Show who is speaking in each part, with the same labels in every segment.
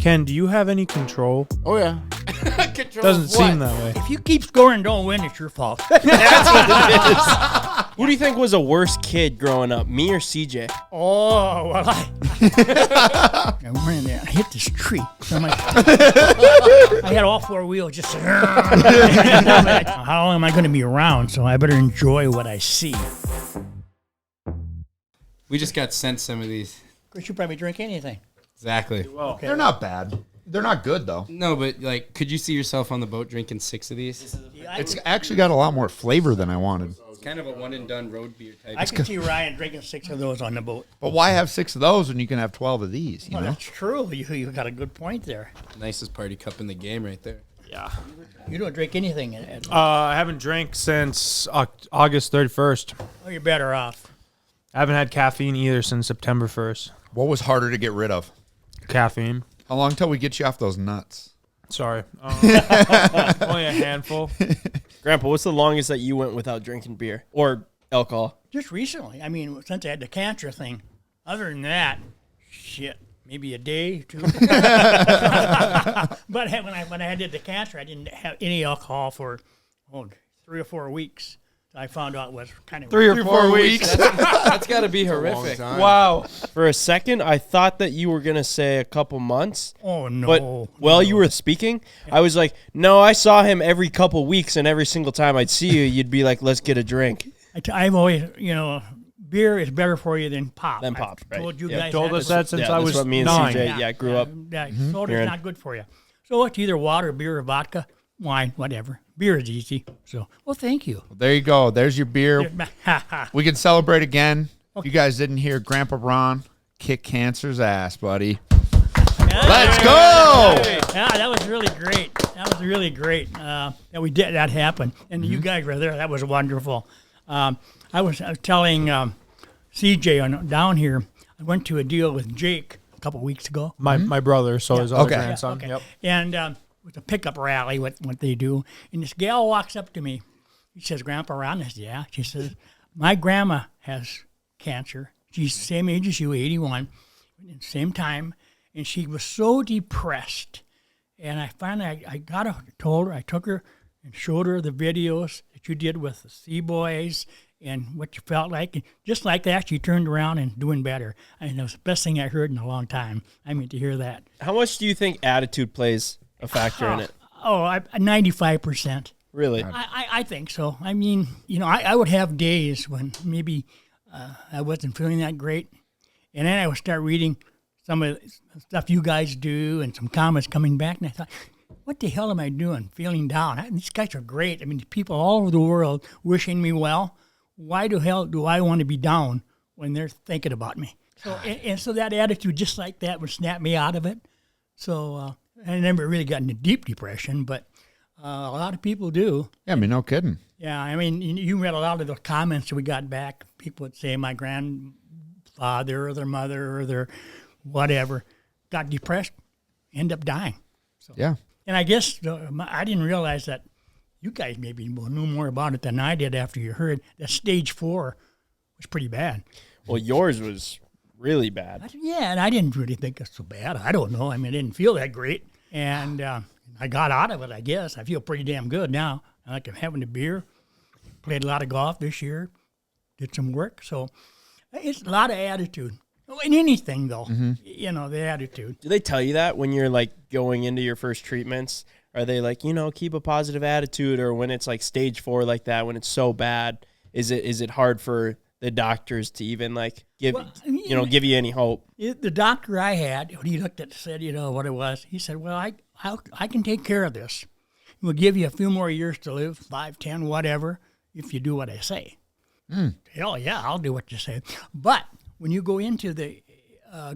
Speaker 1: Ken, do you have any control?
Speaker 2: Oh, yeah.
Speaker 3: Control
Speaker 1: Doesn't
Speaker 3: of
Speaker 1: seem
Speaker 3: what?
Speaker 1: that way.
Speaker 4: If you keep scoring and don't win, it's your fault.
Speaker 3: That's what it is. Who do you think was a worse kid growing up, me or CJ?
Speaker 4: Oh, well, I ran there. I hit this tree. So I had all four wheels just. How long am I going to be around? So I better enjoy what I see.
Speaker 2: We just got sent some of these.
Speaker 4: Chris, you probably drink anything.
Speaker 2: Exactly.
Speaker 4: Okay.
Speaker 5: They're not bad. They're not good, though.
Speaker 2: No, but like, could you see yourself on the boat drinking 6 of these?
Speaker 5: It's actually got a lot more flavor than I wanted.
Speaker 2: It's kind of a one and done road beer type.
Speaker 4: I can see Ryan drinking 6 of those on the boat.
Speaker 5: But why have 6 of those when you can have 12 of these? You
Speaker 4: Well,
Speaker 5: know?
Speaker 4: that's true. You got a good point there.
Speaker 2: Nicest party cup in the game right there.
Speaker 1: Yeah.
Speaker 4: You don't drink anything.
Speaker 1: I haven't drank since August 31st.
Speaker 4: Oh, you're better off.
Speaker 1: I haven't had caffeine either since September 1st.
Speaker 5: What was harder to get rid of?
Speaker 1: Caffeine.
Speaker 5: How long till we get you off those nuts?
Speaker 1: Sorry. Only a handful.
Speaker 3: Grandpa, what's the longest that you went without drinking beer or alcohol?
Speaker 4: Just recently. I mean, since I had the cancer thing. Other than that, shit, maybe a day, 2. But when I had the cancer, I didn't have any alcohol for 3 or 4 weeks. I found out it was kind of
Speaker 1: 3 or 4 weeks.
Speaker 3: That's got to be horrific.
Speaker 1: Wow.
Speaker 3: For a second, I thought that you were going to say a couple months.
Speaker 4: Oh, no.
Speaker 3: But while you were speaking, I was like, no, I saw him every couple weeks, and every single time I'd see you, you'd be like, let's get a drink.
Speaker 4: I've always, beer is better for you than pop.
Speaker 3: Than pop,
Speaker 4: I've
Speaker 3: right.
Speaker 4: told you
Speaker 3: Yeah.
Speaker 4: guys
Speaker 1: Told us that since I
Speaker 3: that's
Speaker 1: was
Speaker 3: what me and
Speaker 1: 9.
Speaker 3: CJ grew up.
Speaker 4: Soda's
Speaker 3: Hearing.
Speaker 4: not good for you. So it's either water, beer, or vodka, wine, whatever. Beer is easy. So, well, thank you.
Speaker 5: There you go. There's your beer. We can celebrate again. If you guys didn't hear, Grandpa Ron kick cancer's ass, buddy. Let's go!
Speaker 4: Yeah, that was really great. That was really great that we did that happen. And you guys were there. That was wonderful. I was telling CJ down here, I went to a deal with Jake a couple weeks ago.
Speaker 1: My brother, so his other
Speaker 5: Okay.
Speaker 1: grandson.
Speaker 4: Okay.
Speaker 1: Yep.
Speaker 4: And with a pickup rally, what they do. And this gal walks up to me. She says, Grandpa Ron? I said, yeah. She says, my grandma has cancer. She's the same age as you, 81, at the same time. And she was so depressed. And I finally, I told her, I took her and showed her the videos that you did with the C-Boys and what you felt like. And just like that, she turned around and doing better. And it was the best thing I heard in a long time. I mean, to hear that.
Speaker 3: How much do you think attitude plays a factor in it?
Speaker 4: 95%.
Speaker 3: Really?
Speaker 4: I think so. I mean, I would have days when maybe I wasn't feeling that great. And then I would start reading some of the stuff you guys do and some comments coming back. And I thought, what the hell am I doing feeling down? These guys are great. I mean, people all over the world wishing me well. Why the hell do I want to be down when they're thinking about me? So, and so that attitude, just like that, would snap me out of it. So I never really got into deep depression, but a lot of people do.
Speaker 5: Yeah, I mean, no kidding.
Speaker 4: Yeah, I mean, you read a lot of the comments that we got back. People would say my grandfather or their mother or their whatever got depressed, end up dying. So,
Speaker 5: Yeah.
Speaker 4: and I guess I didn't realize that you guys maybe knew more about it than I did after you heard that stage 4 was pretty bad.
Speaker 3: Well, yours was really bad.
Speaker 4: Yeah, and I didn't really think it was so bad. I don't know. I mean, I didn't feel that great. And I got out of it, I guess. I feel pretty damn good now. I like having a beer. Played a lot of golf this year. Did some work. So it's a lot of attitude. In anything, though, the attitude.
Speaker 3: Do they tell you that when you're like going into your first treatments? Are they like, keep a positive attitude? Or when it's like stage 4 like that, when it's so bad, is it hard for the doctors to even like give you any hope?
Speaker 4: The doctor I had, when he looked at said, what it was, he said, well, I can take care of this. We'll give you a few more years to live, 5, 10, whatever, if you do what I say. Hell yeah, I'll do what you say. But when you go into the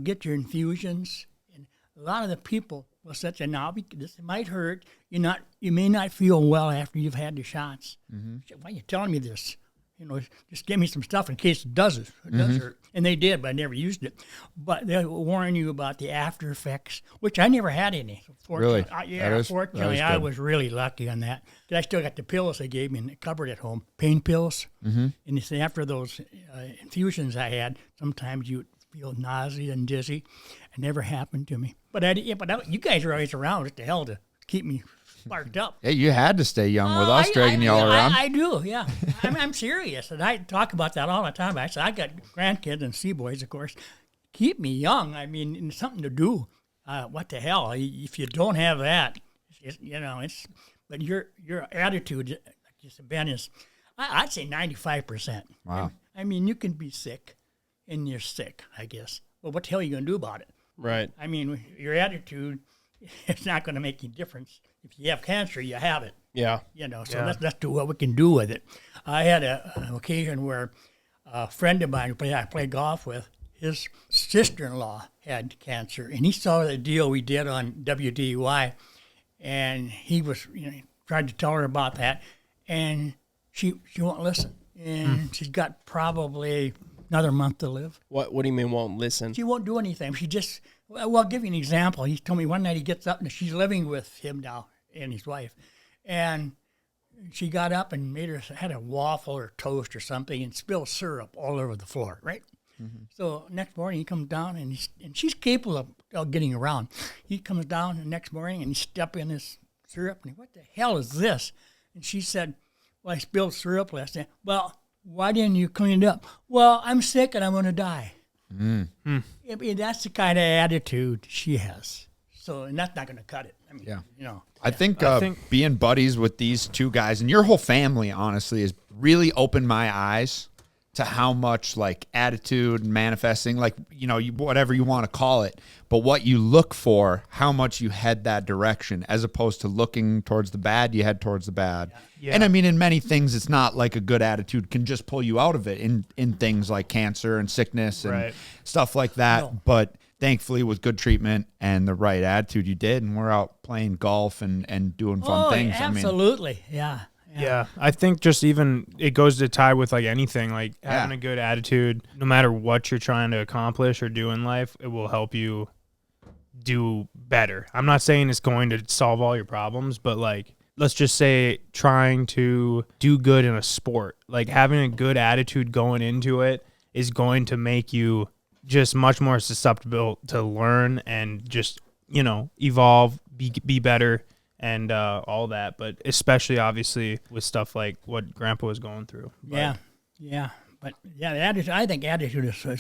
Speaker 4: get your infusions, and a lot of the people will say, now this might hurt. You may not feel well after you've had the shots. Why are you telling me this? Just give me some stuff in case it does hurt. And they did, but I never used it. But they warn you about the after effects, which I never had any.
Speaker 5: Really?
Speaker 4: Fortunately, I was really lucky on that. I still got the pills they gave me in the cupboard at home, pain pills. And they say after those infusions I had, sometimes you feel nausea and dizzy. It never happened to me. But you guys are always around. What the hell to keep me sparked up?
Speaker 5: Hey, you had to stay young with us, dragging you all around.
Speaker 4: I do, yeah. I'm serious, and I talk about that all the time. I got grandkids and Cboys, of course. Keep me young. I mean, it's something to do. What the hell? If you don't have that, it's. But your attitude, like you said, Ben, is I'd say 95%.
Speaker 5: Wow.
Speaker 4: I mean, you can be sick, and you're sick, I guess. Well, what the hell are you going to do about it?
Speaker 3: Right.
Speaker 4: I mean, your attitude, it's not going to make any difference. If you have cancer, you have it.
Speaker 3: Yeah.
Speaker 4: So let's do what we can do with it. I had an occasion where a friend of mine who I play golf with, his sister-in-law had cancer, and he saw the deal we did on WDY, and he was, tried to tell her about that, and she won't listen. And she's got probably another month to live.
Speaker 3: What do you mean won't listen?
Speaker 4: She won't do anything. She just, well, I'll give you an example. He told me one night he gets up, and she's living with him now and his wife. And she got up and had a waffle or toast or something and spilled syrup all over the floor, right? Mm-hmm. So next morning he comes down, and she's capable of getting around. He comes down the next morning and he steps in his syrup, and what the hell is this? And she said, well, I spilled syrup last night. Well, why didn't you clean it up? Well, I'm sick and I'm going to die. I mean, that's the kind of attitude she has. So, and that's not going to cut it. I mean,
Speaker 5: I think being buddies with these two guys and your whole family, honestly, has really opened my eyes to how much like attitude and manifesting, like, whatever you want to call it, but what you look for, how much you head that direction, as opposed to looking towards the bad, you head towards the bad. Yeah. And I mean, in many things, it's not like a good attitude can just pull you out of it in things like cancer and sickness and stuff like that. No. But thankfully, with good treatment and the right attitude, you did, and we're out playing golf and doing fun things.
Speaker 4: Absolutely.
Speaker 1: Yeah, I think just even it goes to tie with like anything, like having a good attitude, no matter what you're trying to accomplish or do in life, it will help you do better. I'm not saying it's going to solve all your problems, but like, let's just say trying to do good in a sport, like having a good attitude going into it is going to make you just much more susceptible to learn and just, evolve, be better. And all that, but especially obviously with stuff like what Grandpa was going through. But
Speaker 4: attitude, I think attitude is so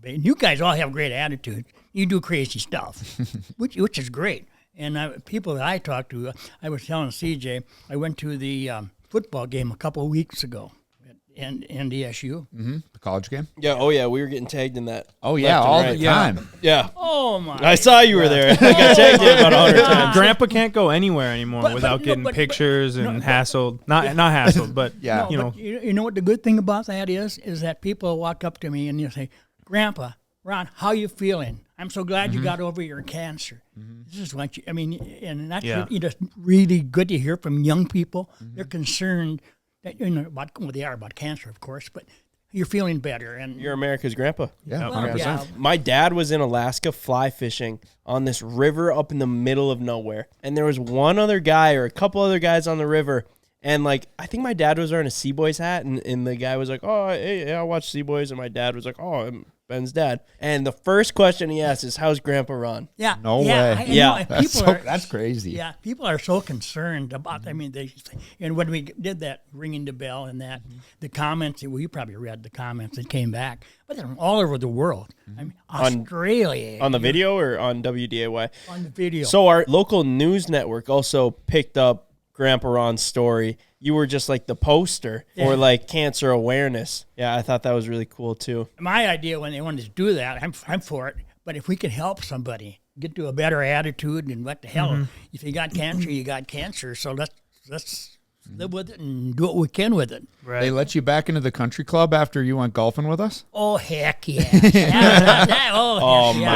Speaker 4: big. You guys all have great attitude. You do crazy stuff, which is great. And people that I talk to, I was telling CJ, I went to the football game a couple of weeks ago at NDSU.
Speaker 5: Mm-hmm. The college game?
Speaker 3: Yeah. Oh, yeah. We were getting tagged in that.
Speaker 5: Oh, yeah. All the time.
Speaker 3: Yeah.
Speaker 4: Oh, my.
Speaker 3: I saw you were there. I got tagged in about 100 times.
Speaker 1: Grandpa can't go anywhere anymore without getting pictures and hassled. Not hassled, but,
Speaker 4: You know what the good thing about that is that people walk up to me and you say, Grandpa, Ron, how you feeling? I'm so glad you got over your cancer. This is what and that's just really good to hear from young people. They're concerned that, they are about cancer, of course, but you're feeling better. And
Speaker 3: you're America's grandpa.
Speaker 5: Yeah, 100%.
Speaker 3: My dad was in Alaska fly fishing on this river up in the middle of nowhere. And there was one other guy or a couple other guys on the river. And, like, I think my dad was wearing a CboysTV hat. And the guy was like, oh, hey, I watch CboysTV. And my dad was like, oh, I'm Ben's dad. And the first question he asked is, how's Grandpa Ron?
Speaker 4: Yeah.
Speaker 5: No way. That's crazy.
Speaker 4: Yeah. People are so concerned about, and when we did that ringing the bell and that, the comments, you probably read the comments that came back, but they're all over the world. I mean, Australia.
Speaker 3: On the video or on WDAY?
Speaker 4: On the video.
Speaker 3: So our local news network also picked up Grandpa Ron's story. You were just like the poster for like cancer awareness. Yeah, I thought that was really cool too.
Speaker 4: My idea when they wanted to do that, I'm for it. But if we can help somebody get to a better attitude, and what the hell, if you got cancer, you got cancer. So let's live with it and do what we can with it.
Speaker 1: Right.
Speaker 5: They let you back into the country club after you went golfing with us?
Speaker 4: Oh, heck yeah.
Speaker 3: My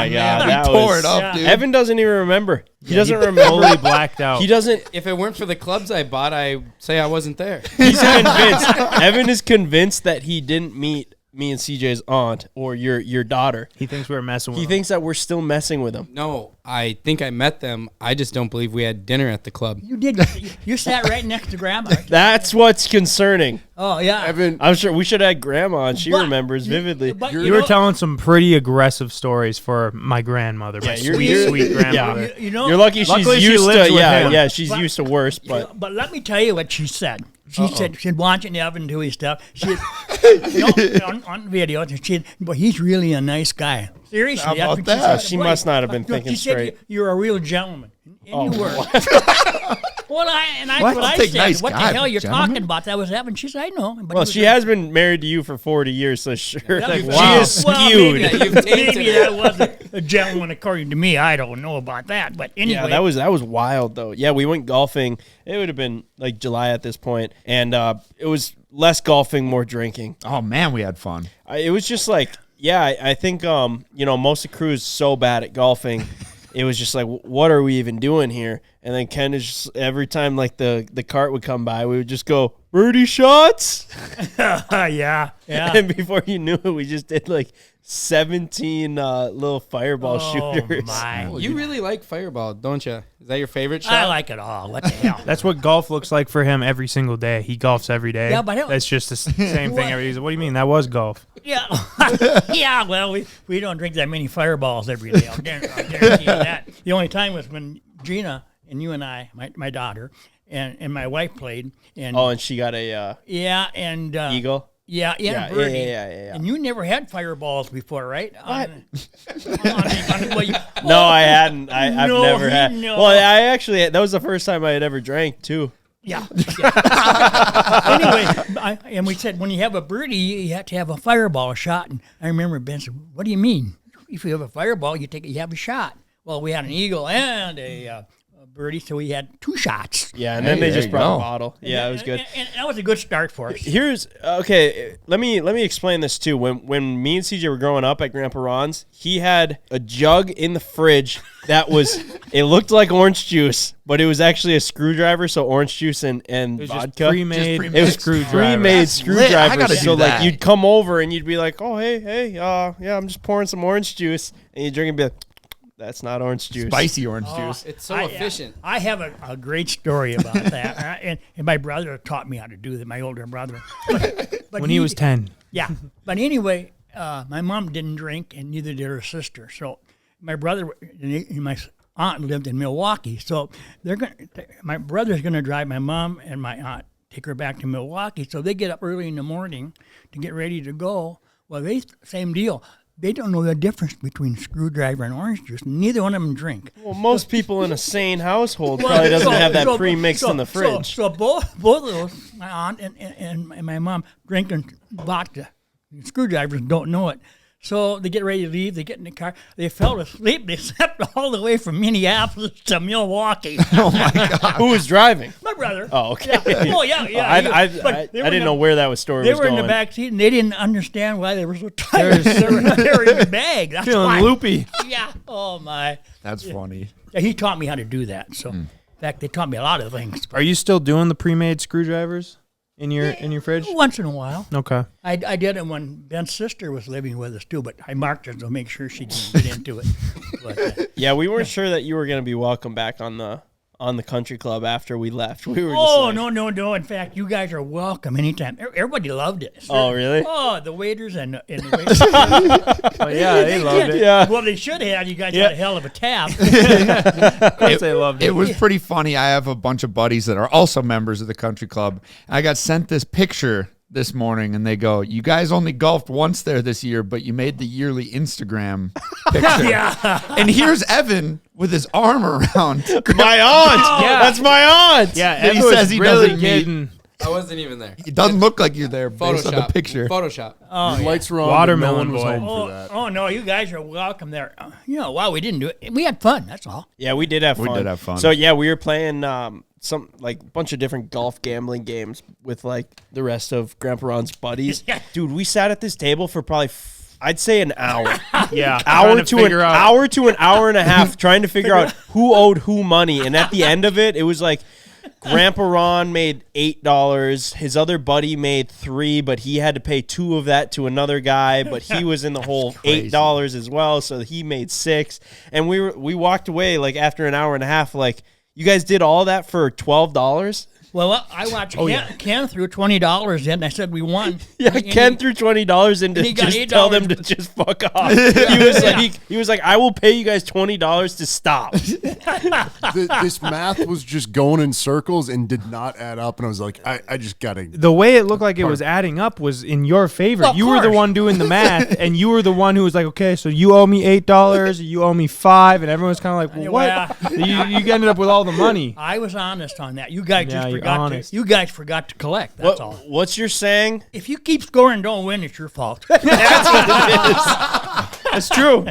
Speaker 3: God.
Speaker 5: That tore it up, dude.
Speaker 3: Evan doesn't even remember. He doesn't remember.
Speaker 1: Totally blacked out.
Speaker 3: He doesn't.
Speaker 2: If it weren't for the clubs I bought, I say I wasn't there.
Speaker 3: He's convinced. Evan is convinced that he didn't meet me and CJ's aunt or your daughter.
Speaker 1: He thinks we're messing with him.
Speaker 3: He thinks that we're still messing with him.
Speaker 2: No, I think I met them. I just don't believe we had dinner at the club.
Speaker 4: You did. You sat right next to Grandma.
Speaker 3: That's what's concerning.
Speaker 4: Oh yeah.
Speaker 2: Evan,
Speaker 3: I'm sure we should have had Grandma, and she
Speaker 4: But-
Speaker 3: remembers vividly.
Speaker 4: but
Speaker 1: You were telling some pretty aggressive stories for my grandmother, my
Speaker 3: you're-
Speaker 1: sweet grandmother.
Speaker 4: you know,
Speaker 3: You're lucky
Speaker 1: Luckily
Speaker 3: she's
Speaker 1: she
Speaker 3: used
Speaker 1: lives
Speaker 3: to.
Speaker 1: with
Speaker 3: Yeah,
Speaker 1: him.
Speaker 3: yeah, she's
Speaker 4: But-
Speaker 3: used to worse. But
Speaker 4: But let me tell you what she said. She said she'd watching Evan do his stuff. She, on video, she said, "But he's really a nice guy." Seriously,
Speaker 5: How
Speaker 4: that's
Speaker 5: about
Speaker 4: what
Speaker 5: that?
Speaker 4: said.
Speaker 3: She
Speaker 4: Boy,
Speaker 3: must not have been
Speaker 4: no,
Speaker 3: thinking
Speaker 4: she said
Speaker 3: straight.
Speaker 4: You're a real gentleman, and you were. Well, that's
Speaker 5: Well,
Speaker 4: what
Speaker 5: I'll
Speaker 4: I
Speaker 5: take
Speaker 4: said.
Speaker 5: nice
Speaker 4: What
Speaker 5: guy,
Speaker 4: the hell you're
Speaker 5: gentleman.
Speaker 4: talking about? That was Evan. She said, "I know." But
Speaker 3: well, she has been married to you for 40 years, so sure,
Speaker 4: Yeah,
Speaker 3: like,
Speaker 4: wow.
Speaker 3: she is
Speaker 4: Well,
Speaker 3: skewed.
Speaker 4: maybe that wasn't a gentleman according to me. I don't know about that, but anyway.
Speaker 3: Yeah, that was wild though. Yeah, we went golfing. It would have been like July at this point, and it was less golfing, more drinking.
Speaker 5: Oh man, we had fun.
Speaker 3: It was just like, yeah, I think most of the crew is so bad at golfing. It was just like, what are we even doing here? And then Ken is just, every time like the cart would come by, we would just go, birdie shots.
Speaker 4: yeah.
Speaker 3: And before you knew it, we just did like 17 little fireball shooters.
Speaker 4: My.
Speaker 2: you really like Fireball, don't you? Is that your favorite shot?
Speaker 4: I like it all. What the hell?
Speaker 1: That's what golf looks like for him every single day. He golfs every day.
Speaker 4: Yeah, but
Speaker 1: that's just the same
Speaker 4: What?
Speaker 1: thing every day. What do you mean? That was golf.
Speaker 4: Yeah, yeah. Well, we don't drink that many Fireballs every day. I'll guarantee you that. The only time was when Gina and you and I, my daughter, and my wife played. And
Speaker 3: Oh, and she got a
Speaker 4: yeah, and
Speaker 3: eagle.
Speaker 4: yeah, Birdie.
Speaker 3: Yeah.
Speaker 4: And you never had Fireballs before, right?
Speaker 3: What?
Speaker 4: No,
Speaker 3: I hadn't. I've
Speaker 4: No,
Speaker 3: never had.
Speaker 4: no.
Speaker 3: Well, I actually, that was the first time I had ever drank too.
Speaker 4: Yeah. Anyway, and we said when you have a birdie, you have to have a fireball shot. And I remember Ben said, "What do you mean? If you have a fireball, you have a shot." Well, we had an eagle and a birdie, so we had 2 shots.
Speaker 3: Yeah, and then they
Speaker 5: there
Speaker 3: just
Speaker 5: you
Speaker 3: brought
Speaker 5: go.
Speaker 3: a bottle. Yeah, it was good.
Speaker 4: And that was a good start for us.
Speaker 3: Here's okay. Let me explain this too. When me and CJ were growing up at Grandpa Ron's, he had a jug in the fridge that was it looked like orange juice, but it was actually a screwdriver. So orange juice and
Speaker 1: It was
Speaker 3: vodka.
Speaker 1: just pre-made.
Speaker 5: pre-mixed.
Speaker 3: It was
Speaker 1: screwdriver.
Speaker 3: pre-made
Speaker 5: That's lit. I gotta
Speaker 3: screwdrivers.
Speaker 5: do
Speaker 3: So like
Speaker 5: that.
Speaker 3: you'd come over and you'd be like, "Oh hey, yeah, I'm just pouring some orange juice," and you drink and be like, "That's not orange juice."
Speaker 5: Spicy orange juice.
Speaker 2: It's so efficient.
Speaker 4: I have a great story about that, and my brother taught me how to do that. My older brother, but
Speaker 1: When he was 10.
Speaker 4: Yeah, but anyway, my mom didn't drink, and neither did her sister. So my brother and my aunt lived in Milwaukee. So my brother's gonna drive my mom and my aunt, take her back to Milwaukee. So they get up early in the morning to get ready to go. Well, same deal. They don't know the difference between screwdriver and orange juice. Neither one of them drink.
Speaker 3: Well, most people in a sane household probably doesn't have that pre-mixed in the fridge.
Speaker 4: So both of those, my aunt and my mom, drinking vodka. Screwdrivers don't know it. So they get ready to leave. They get in the car. They fell asleep. They slept all the way from Minneapolis to Milwaukee.
Speaker 3: Who was driving?
Speaker 4: My brother.
Speaker 3: Oh, okay.
Speaker 4: Yeah. Oh, yeah.
Speaker 3: I
Speaker 4: But they were
Speaker 3: didn't
Speaker 4: in
Speaker 3: know
Speaker 4: the-
Speaker 3: where that story
Speaker 4: They
Speaker 3: was
Speaker 4: were
Speaker 3: going.
Speaker 4: in the back seat, and they didn't understand why they were so tired. They were in the bag. That's
Speaker 1: Feeling
Speaker 4: why.
Speaker 1: loopy.
Speaker 4: Yeah. Oh, my.
Speaker 5: That's funny.
Speaker 4: Yeah, he taught me how to do that. So, in fact, they taught me a lot of things.
Speaker 1: Are you still doing the pre-made screwdrivers in your fridge?
Speaker 4: Once in a while.
Speaker 1: Okay.
Speaker 4: I did it when Ben's sister was living with us, too, but I marked her to make sure she didn't get into it. But,
Speaker 3: Yeah, we weren't sure that you were going to be welcome back on the country club after we left. We were
Speaker 4: oh,
Speaker 3: just like,
Speaker 4: no. In fact, you guys are welcome anytime. Everybody loved it.
Speaker 3: Oh, really?
Speaker 4: Oh, the waiters and the waiters.
Speaker 1: Yeah, they loved it.
Speaker 3: Yeah.
Speaker 4: Well, they should have. You guys had a hell of a tap.
Speaker 1: Of course they loved it.
Speaker 5: It was pretty funny. I have a bunch of buddies that are also members of the country club. I got sent this picture this morning, and they go, "You guys only golfed once there this year, but you made the yearly Instagram picture."
Speaker 4: Yeah.
Speaker 5: And here's Evan with his arm around.
Speaker 3: My aunt.
Speaker 1: Yeah.
Speaker 3: That's my aunt.
Speaker 1: Yeah,
Speaker 5: That he
Speaker 1: Evan was
Speaker 5: says he
Speaker 1: really
Speaker 5: doesn't meet.
Speaker 1: getting
Speaker 2: I wasn't even there.
Speaker 5: It doesn't look like you're there based on the
Speaker 2: Photoshop.
Speaker 5: picture.
Speaker 2: Photoshop.
Speaker 4: Oh, yeah.
Speaker 6: Lights were on.
Speaker 1: Watermelon
Speaker 6: but no one was
Speaker 1: boy.
Speaker 6: home for that.
Speaker 4: Oh, no, you guys are welcome there. Wow, we didn't do it. We had fun, that's all.
Speaker 3: Yeah, we did have fun.
Speaker 5: We did have fun.
Speaker 3: So yeah, we were playing some like bunch of different golf gambling games with like the rest of Grandpa Ron's buddies.
Speaker 4: Yeah.
Speaker 3: Dude, we sat at this table for probably I'd say an hour.
Speaker 1: yeah,
Speaker 3: hour
Speaker 1: trying
Speaker 3: to an
Speaker 1: figure out-
Speaker 3: hour to an hour and a half trying to figure out who owed who money. And at the end of it, it was like Grandpa Ron made $8. His other buddy made $3, but he had to pay 2 of that to another guy. But he was in the whole $8 as well, so he made $6. And we walked away like after an hour and a half. Like, you guys did all that for $12?
Speaker 4: Well, I watched Ken threw $20 in. And I said we won.
Speaker 3: Yeah, Ken threw $20 in to just tell them to just fuck off. He was like, I will pay you guys $20 to stop.
Speaker 6: This math was just going in circles and did not add up. And I was like, I just got to.
Speaker 1: The way it looked like it was adding up was in your favor.
Speaker 4: Well,
Speaker 1: you were the one doing the math, and you were the one who was like, okay, so you owe me $8, you owe me $5, and everyone's kind of like, well, what? you ended up with all the money.
Speaker 4: I was honest on that. You guys just forgot
Speaker 1: honest.
Speaker 4: You guys forgot to collect. That's all.
Speaker 3: What's your saying?
Speaker 4: If you keep scoring and don't win, it's your fault.
Speaker 3: That's what it is.
Speaker 1: That's true.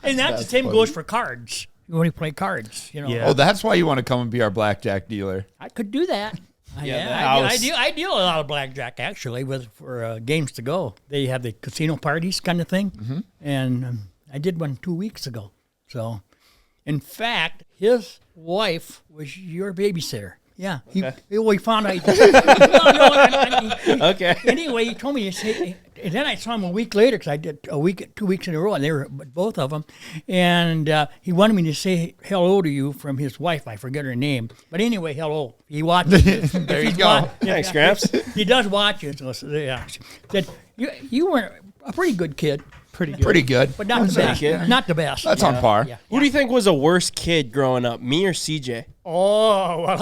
Speaker 4: And that's the same goes for cards. You want to play cards, you know.
Speaker 1: Yeah.
Speaker 5: Oh, that's why you want to come and be our blackjack dealer.
Speaker 4: I could do that. I deal a lot of blackjack actually for games to go. They have the casino parties kind of thing, and I did one 2 weeks ago. So, in fact, his wife was your babysitter. Yeah, we found out.
Speaker 3: Okay.
Speaker 4: Anyway, he told me, and then I saw him a week later because I did 2 weeks in a row, and they were both of them. And he wanted me to say hello to you from his wife. I forget her name, but anyway, hello. He watches.
Speaker 5: There you go.
Speaker 3: Thanks, Gramps.
Speaker 4: He does watch it. So yeah, said you were a pretty good kid.
Speaker 5: Pretty good.
Speaker 4: But not the best. Not the best.
Speaker 5: That's on par.
Speaker 4: Yeah.
Speaker 3: Who do you think was a worse kid growing up, me or CJ?
Speaker 4: Oh, well,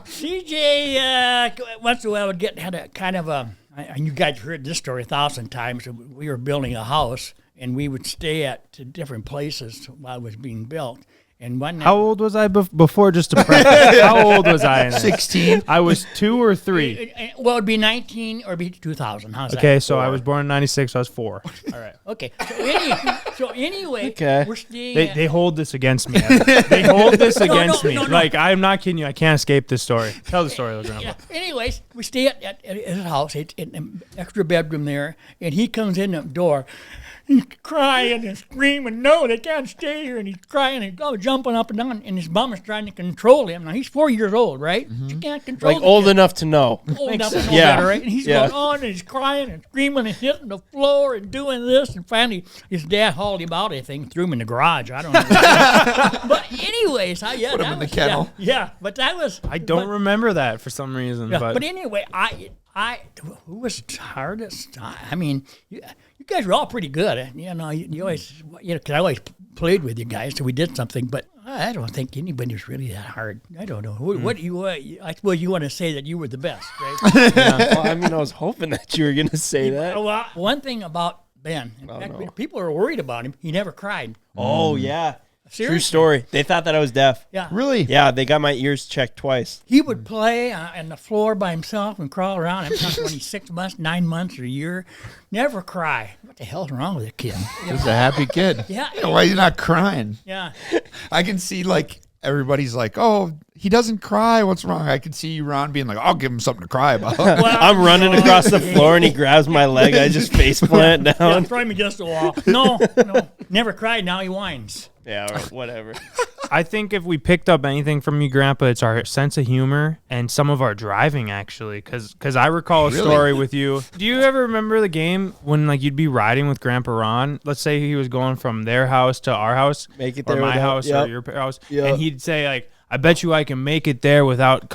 Speaker 4: CJ, once in a while would had a kind of a, and you guys heard this story 1,000 times. We were building a house, and we would stay at different places while it was being built. And one night,
Speaker 1: How old was I before? Just to practice. How old was I? In
Speaker 5: 16.
Speaker 1: I was 2 or 3.
Speaker 4: Well, it'd be 19 or it'd be 2000. How's that?
Speaker 1: Okay, so I was born in '96. So I was 4. All right.
Speaker 4: Okay. So anyway, we're staying.
Speaker 1: They hold this against me. They hold this against me.
Speaker 4: no.
Speaker 1: Like, I'm not kidding you. I can't escape this story. Tell the story, Grandpa.
Speaker 4: Yeah. Anyways, we stay at his house. It's an extra bedroom there, and he comes in the door. He's crying and screaming, no, they can't stay here. And he's crying and jumping up and down. And his mom is trying to control him. Now, he's 4 years old, right? She can't control him.
Speaker 3: Old enough to know.
Speaker 4: Old enough to know better, right? And he's going on and he's crying and screaming and hitting the floor and doing this. And finally, his dad hauled him out, I think, threw him in the garage. I don't know. But anyways,
Speaker 5: Put him in the kennel.
Speaker 4: Yeah, but that was...
Speaker 1: I don't remember that for some reason.
Speaker 4: Yeah,
Speaker 1: but
Speaker 4: but anyway, who was hardest? I mean, you guys were all pretty good. You know, you always, because I always played with you guys, so we did something. But I don't think anybody was really that hard. I don't know. What do you? I suppose you want to say that you were the best, right?
Speaker 3: Well, I mean, I was hoping that you were going to say that.
Speaker 4: Well, one thing about Ben, in fact, people are worried about him. He never cried.
Speaker 3: Oh, yeah.
Speaker 4: Seriously?
Speaker 3: True story. They thought that I was deaf.
Speaker 4: Yeah.
Speaker 5: Really?
Speaker 3: Yeah, they got my ears checked twice.
Speaker 4: He would play on the floor by himself and crawl around. I'm talking when he's 6 months, 9 months, or a year. Never cry. What the hell's wrong with a kid?
Speaker 5: He's a happy kid.
Speaker 4: Yeah.
Speaker 5: Why are you not crying?
Speaker 4: Yeah.
Speaker 5: I can see, like, everybody's like, oh, he doesn't cry. What's wrong? I can see you, Ron, being like, I'll give him something to cry about.
Speaker 3: I'm running across the floor and he grabs my leg. I just face plant down.
Speaker 4: Yeah, throw him against the wall. No. Never cried. Now he whines.
Speaker 3: Yeah, all right, whatever.
Speaker 1: I think if we picked up anything from you, Grandpa, it's our sense of humor and some of our driving, actually. Because I recall a story with you. Do you ever remember the game when like you'd be riding with Grandpa Ron? Let's say he was going from their house to our house,
Speaker 3: Make it
Speaker 1: or
Speaker 3: there
Speaker 1: my
Speaker 3: without-
Speaker 1: house,
Speaker 3: yep.
Speaker 1: or your house,
Speaker 3: Yep.
Speaker 1: and he'd say like, I bet you I can make it there without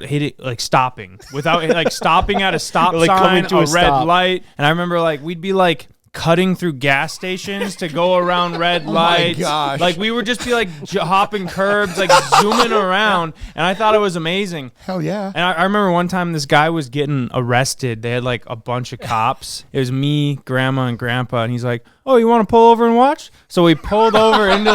Speaker 1: hitting, like stopping, without like stopping at a stop
Speaker 3: Like coming
Speaker 1: sign,
Speaker 3: to
Speaker 1: a
Speaker 3: a
Speaker 1: red
Speaker 3: stop.
Speaker 1: light. And I remember like we'd be like cutting through gas stations to go around red lights.
Speaker 5: gosh.
Speaker 1: Like we would just be like hopping curbs, like zooming around. And I thought it was amazing.
Speaker 5: Hell yeah.
Speaker 1: And I remember one time this guy was getting arrested. They had like a bunch of cops. It was me, Grandma, and Grandpa. And he's like, oh, you want to pull over and watch? So we pulled over into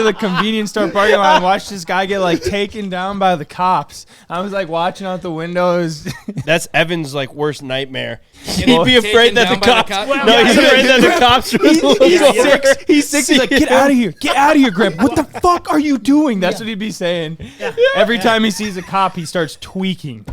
Speaker 1: the convenience store parking lot and watched this guy get like taken down by the cops. I was like watching out the windows.
Speaker 3: That's Evan's like worst nightmare. He'd
Speaker 2: Well,
Speaker 3: be afraid
Speaker 2: taken
Speaker 3: that the
Speaker 2: down by the
Speaker 3: cops.
Speaker 2: cops?
Speaker 3: No, he's afraid that the cops would
Speaker 1: He's six. He's like, get out of here. Get out of here, Grandpa. What the fuck are you doing? That's what he'd be saying. Every time he sees a cop, he starts tweaking.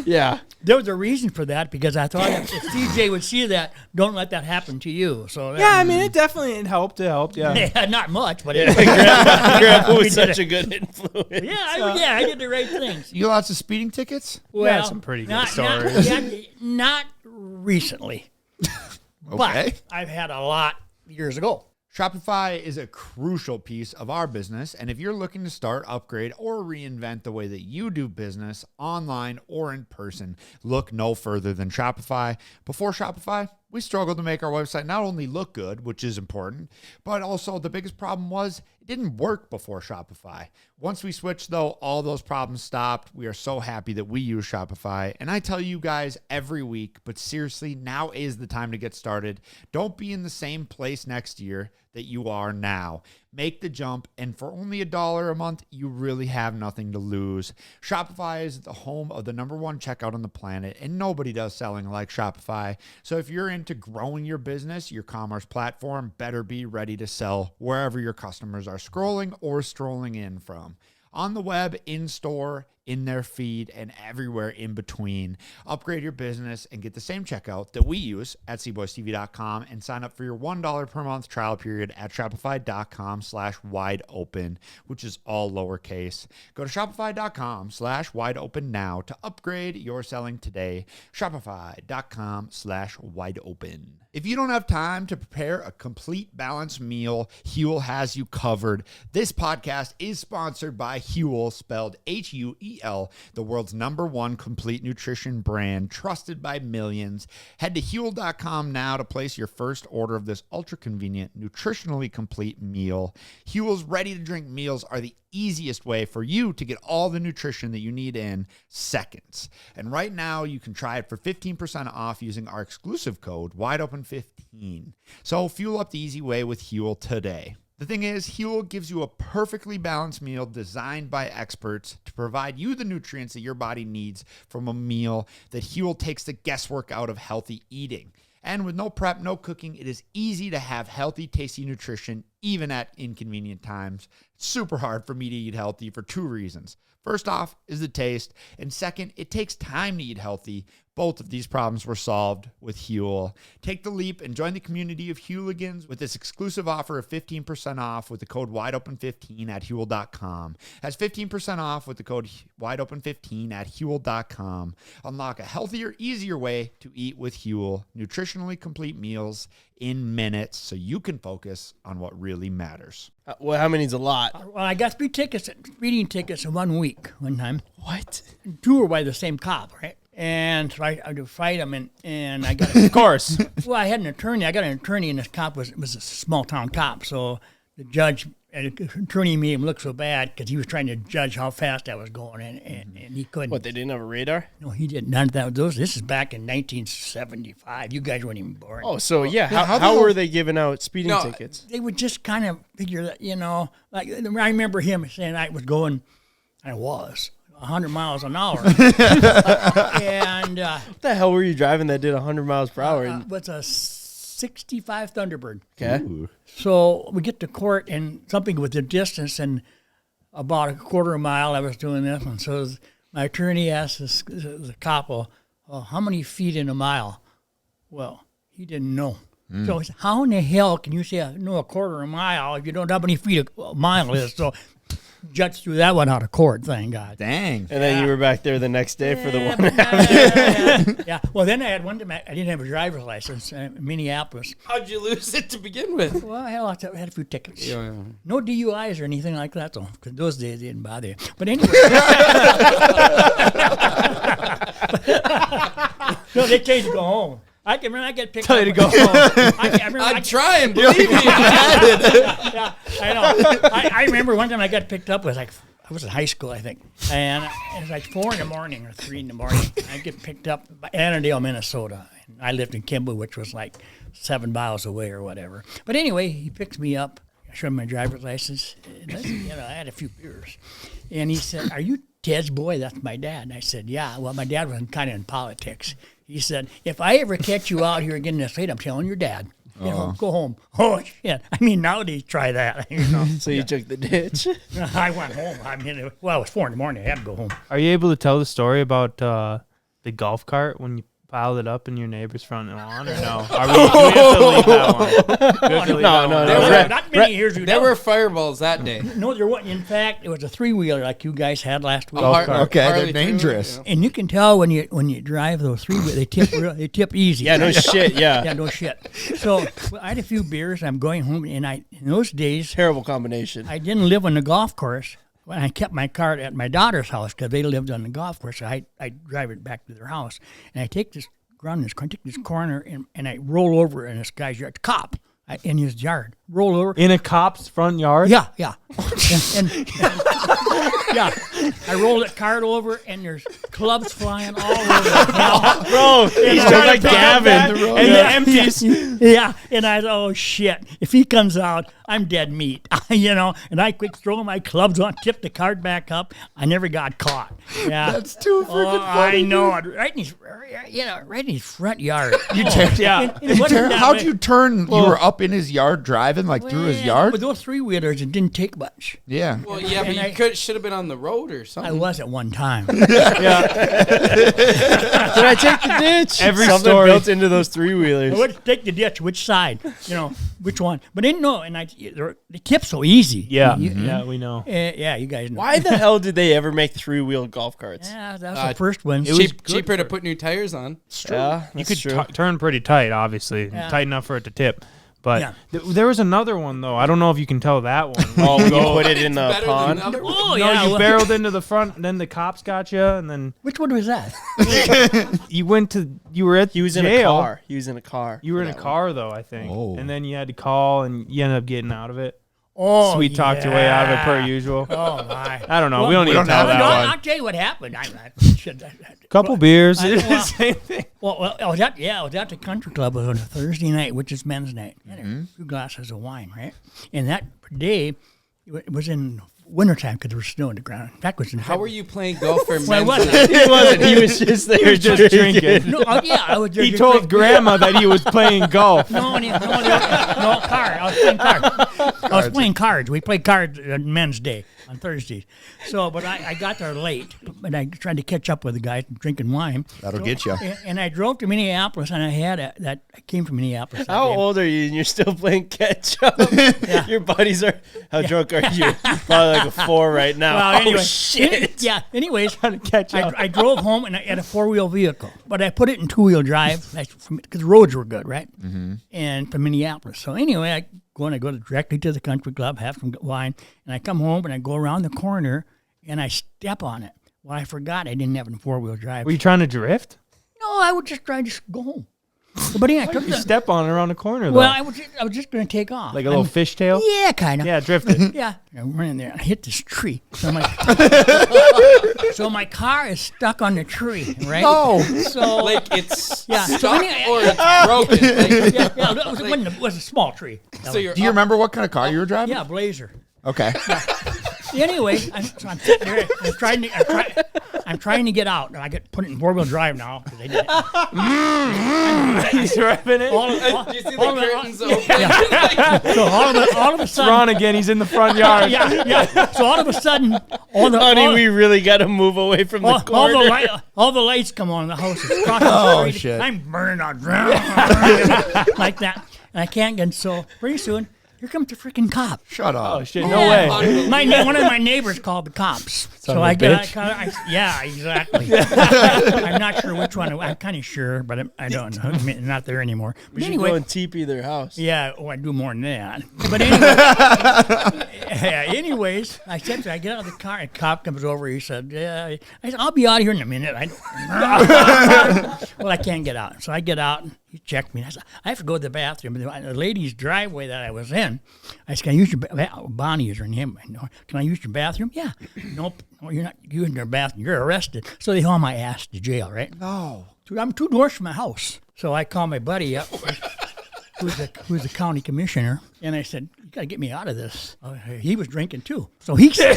Speaker 3: Yeah.
Speaker 4: There was a reason for that because I thought if CJ would see that, don't let that happen to you. So
Speaker 1: Yeah, I mean, it definitely helped. It helped, yeah.
Speaker 4: not much, but
Speaker 3: Grandpa
Speaker 4: We
Speaker 3: was
Speaker 4: did
Speaker 3: such
Speaker 4: it.
Speaker 3: a good influence.
Speaker 4: I did the right things.
Speaker 5: You got lots of speeding tickets?
Speaker 1: had some pretty good stories.
Speaker 4: Not recently,
Speaker 5: Okay.
Speaker 4: but I've had a lot years ago.
Speaker 5: Shopify is a crucial piece of our business, and if you're looking to start, upgrade, or reinvent the way that you do business online or in person, look no further than Shopify. Before Shopify, we struggled to make our website not only look good, which is important, but also the biggest problem was it didn't work before Shopify. Once we switched, though, all those problems stopped. We are so happy that we use Shopify. And I tell you guys every week, but seriously, now is the time to get started. Don't be in the same place next year that you are now. Make the jump, and for only $1 a month, you really have nothing to lose. Shopify is the home of the #1 checkout on the planet, and nobody does selling like Shopify. So if you're into growing your business, your commerce platform better be ready to sell wherever your customers are scrolling or strolling in from. On the web, in store, in their feed, and everywhere in between. Upgrade your business and get the same checkout that we use at CboysTV.com and sign up for your $1 per month trial period at Shopify.com/wideopen, which is all lowercase. Go to Shopify.com/wideopen now to upgrade your selling today. Shopify.com/wideopen. If you don't have time to prepare a complete balanced meal, Huel has you covered. This podcast is sponsored by Huel, spelled Huel, the world's #1 complete nutrition brand, trusted by millions. Head to Huel.com now to place your first order of this ultra-convenient, nutritionally complete meal. Huel's ready-to-drink meals are the easiest way for you to get all the nutrition that you need in seconds. And right now, you can try it for 15% off using our exclusive code, WIDEOPEN15. So fuel up the easy way with Huel today. The thing is, Huel gives you a perfectly balanced meal designed by experts to provide you the nutrients that your body needs from a meal that Huel takes the guesswork out of healthy eating. And with no prep, no cooking, it is easy to have healthy, tasty nutrition, even at inconvenient times. It's super hard for me to eat healthy for 2 reasons. First off is the taste, and second, it takes time to eat healthy. Both of these problems were solved with Huel. Take the leap and join the community of Hueligans with this exclusive offer of 15% off with the code WIDEOPEN15 at Huel.com. That's 15% off with the code WIDEOPEN15 at Huel.com. Unlock a healthier, easier way to eat with Huel. Nutritionally complete meals in minutes so you can focus on what really matters.
Speaker 3: Well, how many's a lot?
Speaker 4: Well, I got speeding tickets in 1 week one time.
Speaker 3: What?
Speaker 4: 2 were by the same cop, right? And so I had to fight him, and I got
Speaker 3: Of course.
Speaker 4: well, I had an attorney. I got an attorney, and this cop was a small town cop. So the judge and the attorney made him look so bad because he was trying to judge how fast I was going, and he couldn't.
Speaker 3: What, they didn't have a radar?
Speaker 4: No, he did none of that. This is back in 1975. You guys weren't even born.
Speaker 3: Oh, so yeah. How were they giving out speeding tickets?
Speaker 4: They would just kind of figure that, like I remember him saying I was going, 100 miles an hour. And
Speaker 3: What the hell were you driving that did 100 miles per hour?
Speaker 4: was a 65 Thunderbird.
Speaker 3: Okay.
Speaker 4: So we get to court, and something with the distance, and about a quarter of a mile I was doing this, and so my attorney asked the cop, well, how many feet in a mile? Well, he didn't know. So he said, how in the hell can you say a quarter of a mile if you don't know how many feet a mile is? So judge threw that one out of court, thank God.
Speaker 5: Dang.
Speaker 3: And then you were back there the next day for the one.
Speaker 4: Yeah. Well, then I had one time I didn't have a driver's license in Minneapolis.
Speaker 2: How'd you lose it to begin with?
Speaker 4: Well, I had a few tickets.
Speaker 2: Yeah.
Speaker 4: No DUIs or anything like that, though, because those days they didn't bother you. But anyway. No, they tell you to go home. I can remember I get picked up.
Speaker 3: Tell you to go home.
Speaker 2: I'm trying, believe me.
Speaker 4: Yeah, I know. I remember one time I got picked up. I was in high school, I think, and it was like 4 a.m. or 3 a.m. I get picked up by Annandale, Minnesota. And I lived in Kimball, which was like 7 miles away or whatever. But anyway, he picks me up. I showed him my driver's license. And I had a few beers, and he said, "Are you Ted's boy?" That's my dad. And I said, "Yeah." Well, my dad was kind of in politics. He said, "If I ever catch you out here getting this late, I'm telling your dad. Go home." Oh, shit. I mean, nowadays, try that.
Speaker 3: So you took the ditch?
Speaker 4: I went home. I mean, it was 4 a.m. I had to go home.
Speaker 1: Are you able to tell the story about the golf cart when you piled it up in your neighbor's front lawn, or no? Do we have to leave that one?
Speaker 3: No.
Speaker 4: Not many years ago.
Speaker 2: There were fireballs that day.
Speaker 4: No, there wasn't. In fact, it was a 3-wheeler like you guys had last week.
Speaker 5: Okay,
Speaker 2: Harley
Speaker 5: they're dangerous.
Speaker 4: And you can tell when you drive those 3-wheelers, they tip easy.
Speaker 3: Yeah, no shit. Yeah.
Speaker 4: Yeah, no shit. So I had a few beers. I'm going home, and in those days,
Speaker 3: Terrible combination.
Speaker 4: I didn't live on the golf course. When I kept my car at my daughter's house because they lived on the golf course, so I drive it back to their house, and I take this corner, and I roll over in this guy's yard. Cop in his yard, roll over
Speaker 1: In a cop's front yard?
Speaker 4: Yeah. and yeah, I rolled that cart over, and there's clubs flying all over the hell.
Speaker 3: Bro, he's just like Gavin.
Speaker 1: And the empties.
Speaker 4: Yeah, and I thought, oh shit, if he comes out, I'm dead meat, And I quick throw my clubs on, tip the cart back up. I never got caught. Yeah,
Speaker 5: That's too freaking funny.
Speaker 4: I know it. Right in his front yard.
Speaker 1: Yeah.
Speaker 5: How'd you turn? You were up in his yard driving, like through his yard?
Speaker 4: With those 3-wheelers, it didn't take much.
Speaker 5: Yeah.
Speaker 2: Well, yeah, but you should have been on the road or
Speaker 4: I
Speaker 2: something.
Speaker 4: was at one time.
Speaker 3: Did I take the ditch?
Speaker 1: Every
Speaker 3: Something
Speaker 1: story.
Speaker 3: built into those 3-wheelers.
Speaker 4: Would take the ditch, which side, which one. But didn't know, and they tip so easy.
Speaker 1: Yeah.
Speaker 5: Mm-hmm.
Speaker 1: Yeah, we know.
Speaker 4: Yeah, you guys know.
Speaker 3: Why the hell did they ever make 3-wheel golf carts?
Speaker 4: Yeah, that was the first one.
Speaker 2: Cheaper to put new tires on.
Speaker 3: Yeah,
Speaker 1: You
Speaker 3: that's
Speaker 1: could
Speaker 3: true.
Speaker 1: turn pretty tight, obviously.
Speaker 4: Yeah.
Speaker 1: Tight enough for it to tip. But
Speaker 4: Yeah.
Speaker 1: there was another one, though. I don't know if you can tell that one.
Speaker 3: Oh, you put it in the
Speaker 2: Better than
Speaker 3: pond?
Speaker 2: the other one.
Speaker 4: Oh,
Speaker 1: No,
Speaker 4: yeah.
Speaker 1: you barreled into the front, and then the cops got you, and then
Speaker 4: Which one was that?
Speaker 1: you were at
Speaker 3: He was in
Speaker 1: jail.
Speaker 3: a car. He was in a car.
Speaker 1: You were in a
Speaker 3: That one.
Speaker 1: car, though, I think.
Speaker 5: Oh.
Speaker 1: And then you had to call, and you ended up getting out of it.
Speaker 4: Oh,
Speaker 1: Sweet talked your way out of it, per usual.
Speaker 4: Oh, my.
Speaker 1: I don't know. We don't need to
Speaker 5: don't
Speaker 1: tell
Speaker 5: have
Speaker 1: that
Speaker 5: that
Speaker 1: one.
Speaker 4: I'll tell you what happened.
Speaker 1: Couple beers.
Speaker 4: Well,
Speaker 1: Same thing.
Speaker 4: Well, I was at the country club on a Thursday night, which is men's night. I had a few glasses of wine, right? And that day, it was in wintertime because there was snow on the ground. In fact, it was in
Speaker 2: How were you playing golf for
Speaker 4: Well, I
Speaker 2: men's
Speaker 4: wasn't.
Speaker 2: night?
Speaker 3: He wasn't. He was just there.
Speaker 1: He was just drinking.
Speaker 4: No, I was just
Speaker 1: He told
Speaker 4: drinking.
Speaker 1: Grandma that he was playing golf.
Speaker 4: No, card. I was playing cards. I was playing cards. We played cards on Men's Day on Thursdays. So, but I got there late, and I tried to catch up with the guys drinking wine.
Speaker 5: That'll get you.
Speaker 4: And I drove to Minneapolis, and I came from Minneapolis. that
Speaker 3: How
Speaker 4: day.
Speaker 3: old are you and you're still playing catch up? Your buddies are. How drunk are you? Probably like a 4 right now.
Speaker 4: Well, anyway,
Speaker 3: Oh, shit.
Speaker 4: Yeah. Anyways,
Speaker 1: Trying to catch up.
Speaker 4: I drove home and I had a 4-wheel vehicle, but I put it in 2-wheel drive because the roads were good, right? Mm-hmm. And from Minneapolis. So anyway, I go directly to the country club, have some wine, and I come home and I go around the corner and I step on it. Well, I forgot I didn't have a 4-wheel drive.
Speaker 1: Were you trying to drift?
Speaker 4: No, I would just try to go home. But yeah, I took
Speaker 1: You
Speaker 4: the,
Speaker 1: step on it around the corner, though.
Speaker 4: well, I was just going to take off.
Speaker 1: Like a little fishtail?
Speaker 4: Yeah, kind of.
Speaker 1: Yeah, drifted.
Speaker 4: Yeah, I went in there and I hit this tree. So my car is stuck on the tree, right?
Speaker 5: No.
Speaker 4: So
Speaker 2: Like it's
Speaker 4: Yeah.
Speaker 2: stuck
Speaker 4: So
Speaker 2: or it's broken. Like,
Speaker 4: it was a small tree.
Speaker 2: so you're
Speaker 5: Do you
Speaker 2: up-
Speaker 5: remember what kind of car you were driving?
Speaker 4: Yeah, Blazer.
Speaker 5: Okay.
Speaker 4: Anyway, I'm sitting there. I'm trying to get out. And I put it in 4-wheel drive now because they did it.
Speaker 1: He's revving it.
Speaker 2: Do you see the curtains open?
Speaker 4: So all of a
Speaker 1: It's
Speaker 4: sudden,
Speaker 1: Ron again. He's in the front yard.
Speaker 4: yeah. So all of a sudden,
Speaker 3: Honey, we really got to move away from the corner.
Speaker 4: all the lights come on in the house. It's across the street.
Speaker 5: shit.
Speaker 4: I'm burning out like that, and I can't get. So pretty soon, here comes the freaking cop.
Speaker 5: Shut up.
Speaker 1: Oh, shit. No way.
Speaker 4: One of my neighbors called the cops.
Speaker 1: Son
Speaker 4: So
Speaker 1: of a
Speaker 4: I got,
Speaker 1: bitch.
Speaker 4: yeah, exactly. I'm not sure which one. I'm kind of sure, but I don't know. I mean, not there anymore. But
Speaker 3: We should
Speaker 4: anyway,
Speaker 3: go and teepee their house.
Speaker 4: yeah, I do more than that. But anyway, anyways, I get out of the car, and a cop comes over. He said, "Yeah." I said, "I'll be out of here in a minute." Well, I can't get out, so I get out. And he checked me. I said, "I have to go to the bathroom." The lady's driveway that I was in, I said, "Can I use your Bonnie is her name? Can I use your bathroom?" Yeah. Nope. No, you're not using their bathroom. You're arrested. So they haul my ass to jail, right?
Speaker 5: No.
Speaker 4: I'm 2 doors from my house. So I call my buddy up, who's the county commissioner, and I said, "You got to get me out of this." He was drinking too. So he said,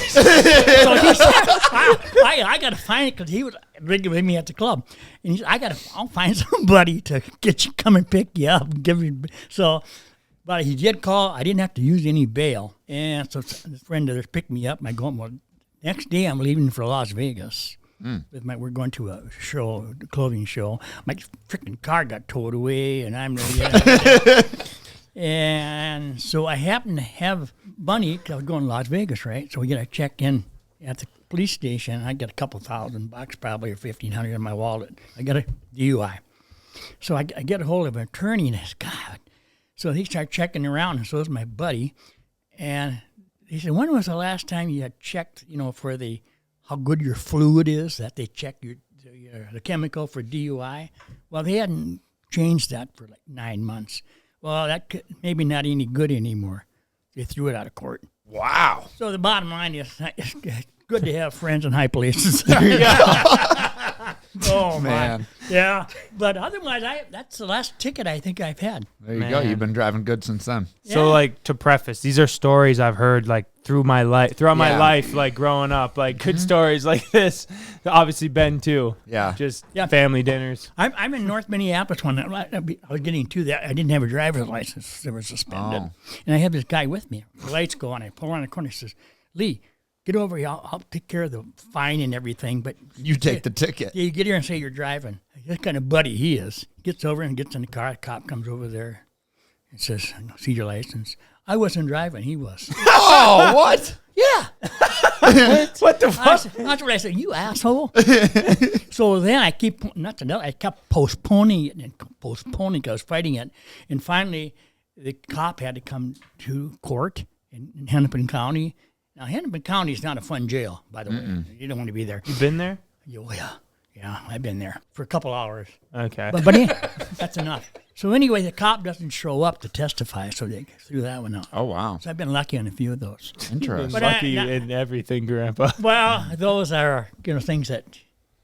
Speaker 4: I got to find it because he was drinking with me at the club. And he said, I'll find somebody to come and pick you up and give you. So, but he did call. I didn't have to use any bail. And so a friend of theirs picked me up, and I go, well, next day I'm leaving for Las Vegas. We're going to a show, a clothing show. My freaking car got towed away, and I'm really. And so I happened to have money because I was going to Las Vegas, right? So we got to check in at the police station. I got a couple $1,000 probably, or $1,500 in my wallet. I got a DUI. So I get a hold of an attorney, and I said, God. So he started checking around, and so is my buddy. And he said, when was the last time you had checked, for how good your fluid is, that they check the chemical for DUI? Well, they hadn't changed that for like 9 months. Well, that maybe not any good anymore. They threw it out of court.
Speaker 5: Wow.
Speaker 4: So the bottom line is, it's good to have friends in high places. Oh, man. Yeah. But otherwise, that's the last ticket I think I've had.
Speaker 5: There you go. You've been driving good since then.
Speaker 1: So, like, to preface, these are stories I've heard, like, throughout my life, like, growing up. Like, good stories like this. Obviously, Ben, too.
Speaker 5: Yeah.
Speaker 1: Just family dinners.
Speaker 4: I'm in North Minneapolis when I was getting to that. I didn't have a driver's license. They were suspended.
Speaker 5: Oh.
Speaker 4: And I have this guy with me. The lights go on. I pull around the corner. He says, Lee, get over here. I'll take care of the fine and everything. But
Speaker 5: You take the ticket.
Speaker 4: Yeah, you get here and say you're driving. This kind of buddy he is. Gets over and gets in the car. The cop comes over there and says, see your license. I wasn't driving. He was.
Speaker 5: Oh, what?
Speaker 4: Yeah.
Speaker 5: What the fuck?
Speaker 4: That's what I said. You asshole. So then I kept postponing it and postponing because I was fighting it. And finally, the cop had to come to court in Hennepin County. Now, Hennepin County is not a fun jail, by the way. You don't want to be there.
Speaker 1: You been there?
Speaker 4: Oh, yeah. Yeah, I've been there for a couple hours.
Speaker 1: Okay.
Speaker 4: But that's enough. So anyway, the cop doesn't show up to testify, so they threw that one out.
Speaker 5: Oh, wow.
Speaker 4: So I've been lucky on a few of those.
Speaker 5: Interesting.
Speaker 4: But
Speaker 1: Lucky in everything, Grandpa.
Speaker 4: Well, those are things that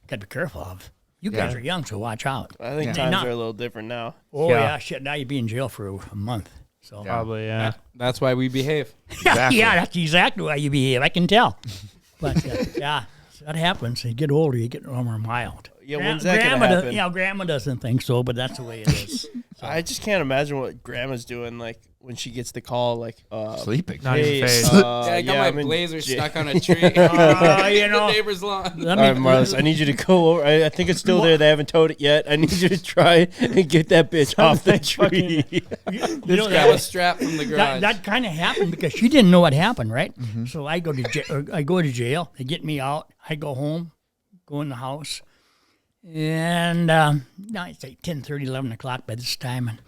Speaker 4: got to be careful of. You guys are young, so watch out.
Speaker 3: I think times are a little different now.
Speaker 4: Oh,
Speaker 1: Yeah.
Speaker 4: shit. Now you'd be in jail for a month. So
Speaker 1: Probably, yeah.
Speaker 2: That's why we behave.
Speaker 5: Exactly.
Speaker 4: yeah, that's exactly how you behave. I can tell. But, yeah, so that happens. You get older, you get more mild.
Speaker 3: Yeah, when's that going to happen?
Speaker 4: Grandma doesn't think so, but that's the way it is.
Speaker 3: I just can't imagine what Grandma's doing, like, when she gets the call, like,
Speaker 5: Sleeping.
Speaker 1: Not
Speaker 3: hey,
Speaker 1: even phased.
Speaker 2: I got
Speaker 3: I'm
Speaker 2: my
Speaker 3: in
Speaker 2: blazer
Speaker 3: jail.
Speaker 2: stuck on a tree.
Speaker 4: The
Speaker 2: neighbor's lawn.
Speaker 3: All right, Marlis, I need you to go over. I think it's still there. They haven't towed it yet. I need you to try and get that bitch off the tree.
Speaker 2: That was strapped from the garage.
Speaker 4: That kind of happened because she didn't know what happened, right? So I go to jail. They get me out. I go home, go in the house, and now it's like 10:30, 11 o'clock by this time, and